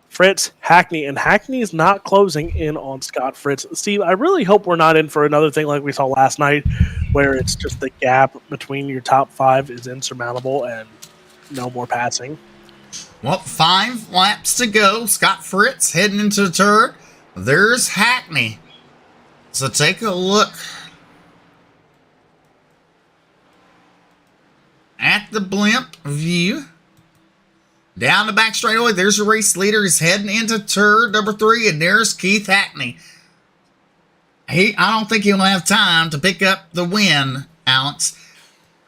Fritz, Hackney, and Hackney's not closing in on Scott Fritz. Steve, I really hope we're not in for another thing like we saw last night, where it's just the gap between your top 5 is insurmountable and no more passing. Well, 5 laps to go. Scott Fritz heading into the turn. There's Hackney. So take a look at the blimp view. Down the back straightaway, there's your race leader. He's heading into turn number 3, and there's Keith Hackney. I don't think he'll have time to pick up the win, Alex.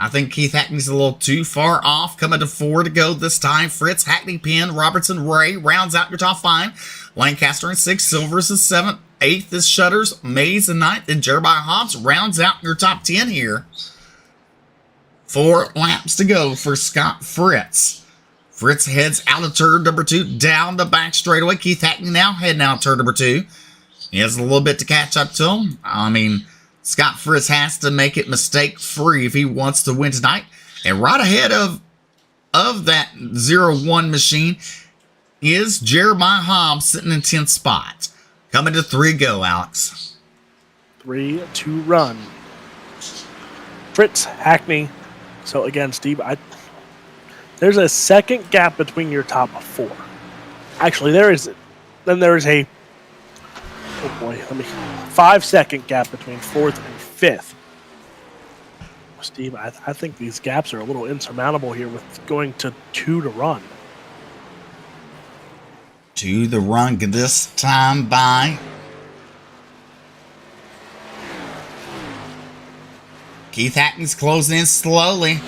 I think Keith Hackney's a little too far off. Coming to 4 to go this time. Fritz, Hackney, Penn, Robertson, Ray rounds out your top 5. Lancaster in 6th, Silvers is 7th, 8th is Shutters, Mays in 9th, and Jeremiah Hobbs rounds out your top 10 here. 4 laps to go for Scott Fritz. Fritz heads out of turn number 2, down the back straightaway. Keith Hackney now heading out turn number 2. He has a little bit to catch up to him. I mean, Scott Fritz has to make it mistake-free if he wants to win tonight. And right ahead of that 0-1 machine is Jeremiah Hobbs sitting in 10th spot. Coming to 3 go, Alex. 3 to run. Fritz, Hackney. So again, Steve, there's a second gap between your top 4. Actually, there is a 5-second gap between 4th and 5th. Steve, I think these gaps are a little insurmountable here with going to 2 to run. 2 the run this time by Keith Hackney's closing in slowly.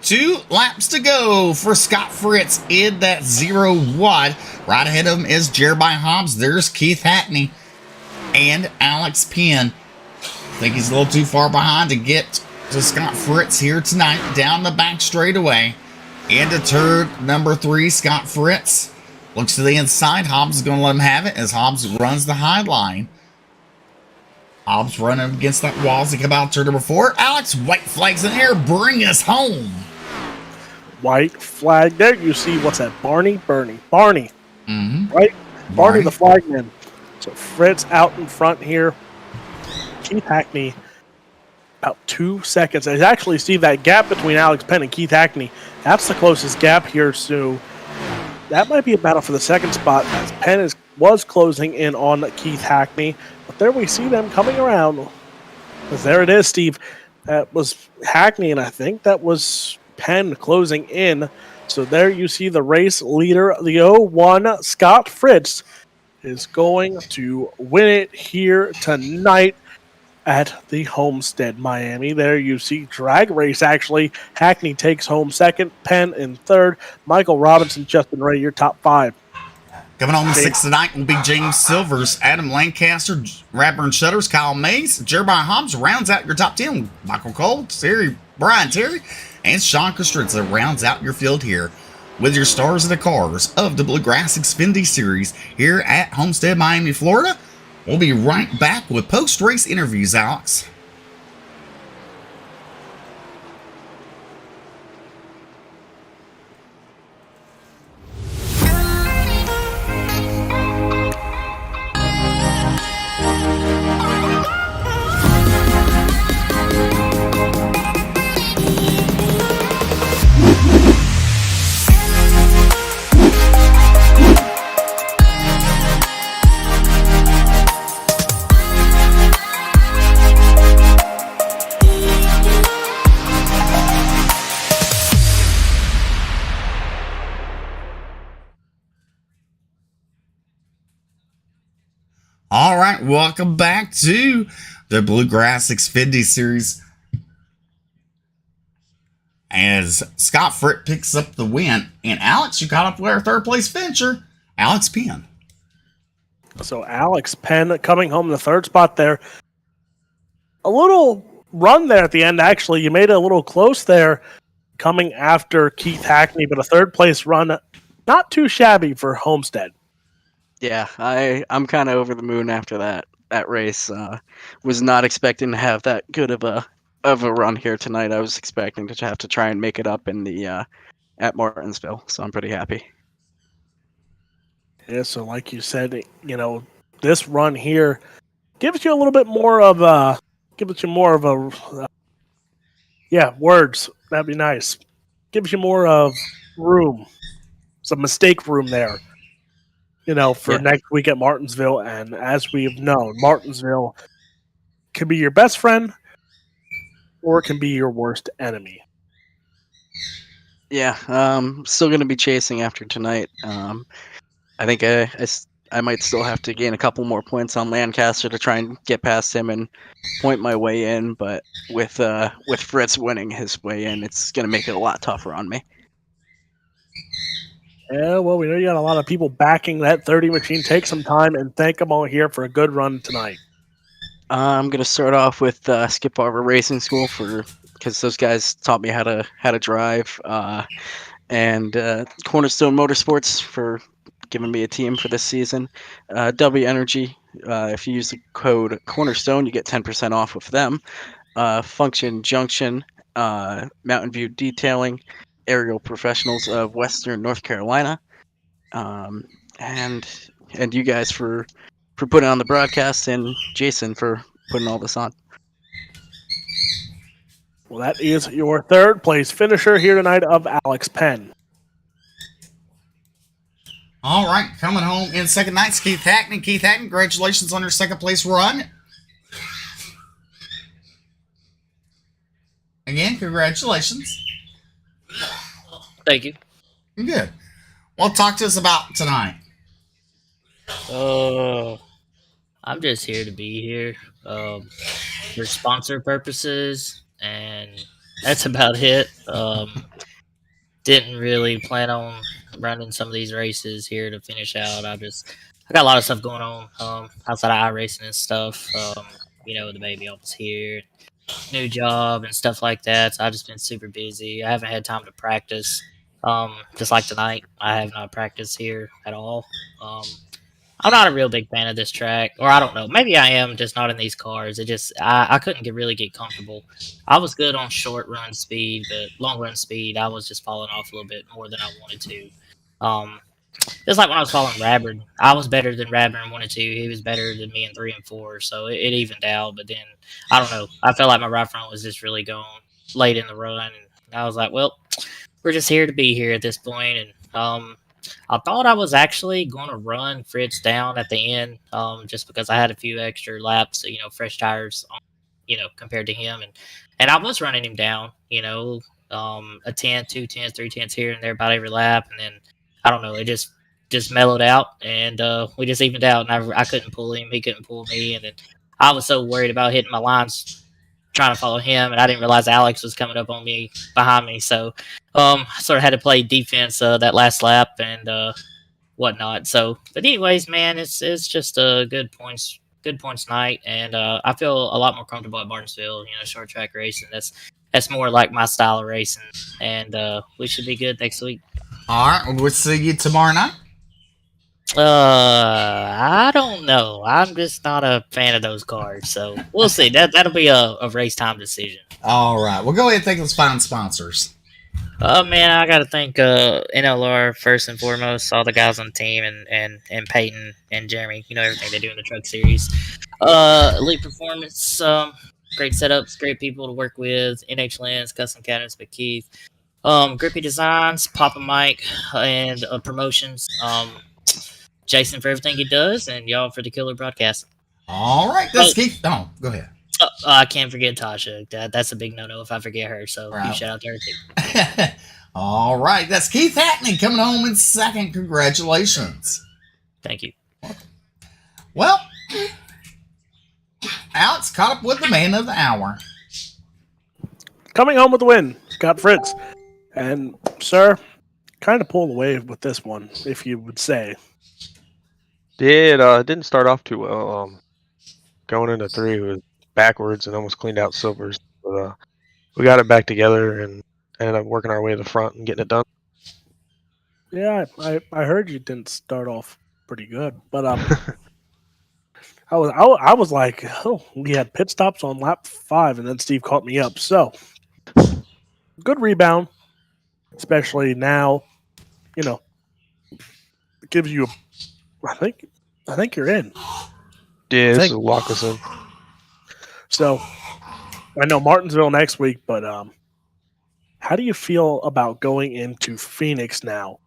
2 laps to go for Scott Fritz in that 0-1. Right ahead of him is Jeremiah Hobbs. There's Keith Hackney and Alex Penn. I think he's a little too far behind to get to Scott Fritz here tonight. Down the back straightaway. Into turn number 3, Scott Fritz looks to the inside. Hobbs is going to let him have it as Hobbs runs the high line. Hobbs running against that wall as he come out turn number 4. Alex, white flags in the air. Bring us home. White flag. There you see, what's that? Barney? Barney. Mm-hmm. Right? Barney the flagman. So Fritz out in front here. Keith Hackney about 2 seconds. It's actually, Steve, that gap between Alex Penn and Keith Hackney, that's the closest gap here. So that might be a battle for the second spot as Penn was closing in on Keith Hackney. But there we see them coming around. Because there it is, Steve. That was Hackney, and I think that was Penn closing in. So there you see the race leader, the 0-1, Scott Fritz, is going to win it here tonight at the Homestead, Miami. There you see drag race, actually. Hackney takes home 2nd, Penn in 3rd, Michael Robinson, Justin Ray, your top 5. Coming home in sixth tonight will be James Silvers, Adam Lancaster, Radburn Shutters, Kyle Mays, Jeremiah Hobbs rounds out your top 10. Michael Cole, Brian Terry, and Sean Kostritza rounds out your field here with your stars of the cars of the Bluegrass Xfinity Series here at Homestead, Miami, Florida. We'll be right back with post-race interviews, Alex. All right, welcome back to the Bluegrass Xfinity Series as Scott Fritt picks up the win. And Alex, you caught up with our third place finisher, Alex Penn. So Alex Penn coming home in the third spot there. A little run there at the end, actually. You made it a little close there coming after Keith Hackney, but a third place run, not too shabby for Homestead. Yeah, I'm kind of over the moon after that race. Was not expecting to have that good of a run here tonight. I was expecting to have to try and make it up in the at Martinsville, so I'm pretty happy. Yeah, so like you said, this run here gives you a little bit more of a words. That'd be nice. Gives you more of room, some mistake room there. For next week at Martinsville. And as we've known, Martinsville can be your best friend or it can be your worst enemy. Yeah, still going to be chasing after tonight. I think I might still have to gain a couple more points on Lancaster to try and get past him and point my way in. But with Fritz winning his way in, it's going to make it a lot tougher on me. Yeah, well, we know you got a lot of people backing that 30 machine. Take some time and thank them all here for a good run tonight. I'm gonna start off with Skip Barber Racing School because those guys taught me how to drive, and Cornerstone Motorsports for giving me a team for this season. W Energy, if you use the code Cornerstone, you get 10% off with them. Function Junction, Mountain View Detailing, Aerial Professionals of Western North Carolina, and you guys for putting on the broadcast, and Jason for putting all this on. Well, that is your third place finisher here tonight of Alex Penn. All right, coming home in second night's Keith Hackney. Keith Hackney, congratulations on your second place run. Again, congratulations. Thank you. Good. Well, talk to us about tonight. I'm just here to be here for sponsor purposes, and that's about it. Didn't really plan on running some of these races here to finish out. I got a lot of stuff going on outside of iRacing and stuff. The baby almost here, new job and stuff like that. So I've just been super busy. I haven't had time to practice. Just like tonight, I have not practiced here at all. I'm not a real big fan of this track, or I don't know. Maybe I am, just not in these cars. I couldn't really get comfortable. I was good on short run speed, but long run speed, I was just falling off a little bit more than I wanted to. Just like when I was following Radburn, I was better than Radburn in 1 and 2. He was better than me in 3 and 4, so it evened out. But then, I don't know. I felt like my right front was just really going late in the run, and I was like, well, we're just here to be here at this point. And I thought I was actually going to run Fritz down at the end, just because I had a few extra laps, fresh tires, compared to him, and I was running him down, a 10, 2 10s, 3 10s here and there about every lap, and then I don't know, it just mellowed out, and we just evened out, and I couldn't pull him, he couldn't pull me, and then I was so worried about hitting my lines trying to follow him, and I didn't realize Alex was coming up on me behind me, so I sort of had to play defense that last lap, and whatnot. So, but anyways, man, it's just a good points night, and I feel a lot more comfortable at Martinsville. You know, short track racing. That's more like my style of racing, and we should be good next week. All right, we'll see you tomorrow night. I don't know. I'm just not a fan of those cars, so we'll see. That'll be a race time decision. All right, we'll go ahead and thank those fine sponsors. Man, I gotta thank NLR first and foremost, all the guys on the team, and Peyton and Jeremy. You know everything they do in the truck series. Elite Performance, great setups, great people to work with. NH Lens, Custom Cabinets, but Keith. Grippy Designs, Papa Mike, and Promotions. Jason for everything he does, and y'all for the killer broadcast. All right, that's Keith. Oh, go ahead. I can't forget Tasha. That's a big no-no if I forget her. So Right. you shout out to her too. All right, that's Keith Hackney coming home in second. Congratulations. Thank you. Well, Alex caught up with the man of the hour. Coming home with the win, Scott Fritz. And, sir, kind of pulled away with this one, if you would say. It didn't start off too well. Going into 3 was backwards and almost cleaned out silvers. But we got it back together and ended up working our way to the front and getting it done. Yeah, I heard you didn't start off pretty good, but I was like, oh, we had pit stops on lap 5, and then Steve caught me up. So good rebound, especially now. You know, it gives you. I think you're in. Yeah, this will lock us in. So I know Martinsville next week, but how do you feel about going into Phoenix now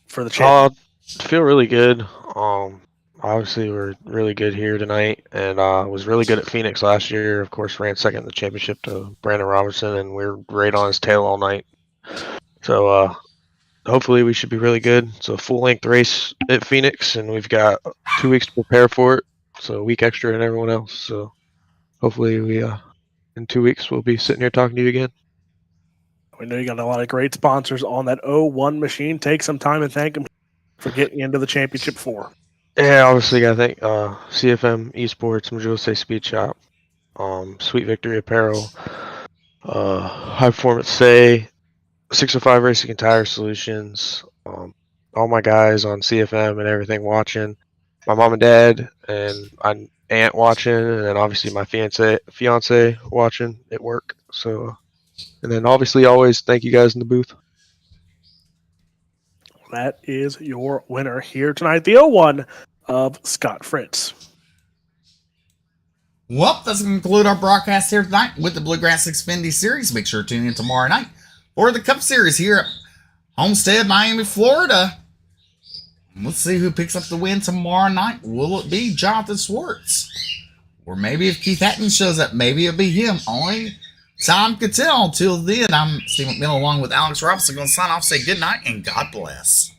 for the championship? I feel really good. Obviously, we're really good here tonight, and was really good at Phoenix last year. Of course, ran second in the championship to Brandon Robertson, and we were right on his tail all night. So hopefully we should be really good. It's a full-length race at Phoenix, and we've got 2 weeks to prepare for it, so a week extra than everyone else. So hopefully we in 2 weeks we'll be sitting here talking to you again. We know you got a lot of great sponsors on that 01 machine. Take some time and thank them for getting into the championship 4. Yeah, obviously got to thank CFM Esports, Majose Speed Shop, Sweet Victory Apparel, High Performance Say, 605 Racing and Tire Solutions, all my guys on CFM and everything watching, my mom and dad and my aunt watching, and then obviously my fiance watching at work. So, and then obviously always thank you guys in the booth. That is your winner here tonight, the 01 of Scott Fritz. Well, that's going to conclude our broadcast here tonight with the Bluegrass Xfinity Series. Make sure to tune in tomorrow night for the Cup Series here at Homestead, Miami, Florida. Let's see who picks up the win tomorrow night. Will it be Jonathan Swartz? Or maybe if Keith Hatton shows up, maybe it'll be him. Only time could tell. Until then, I'm Steve McMillan along with Alex Robinson. Going to sign off, say good night, and God bless.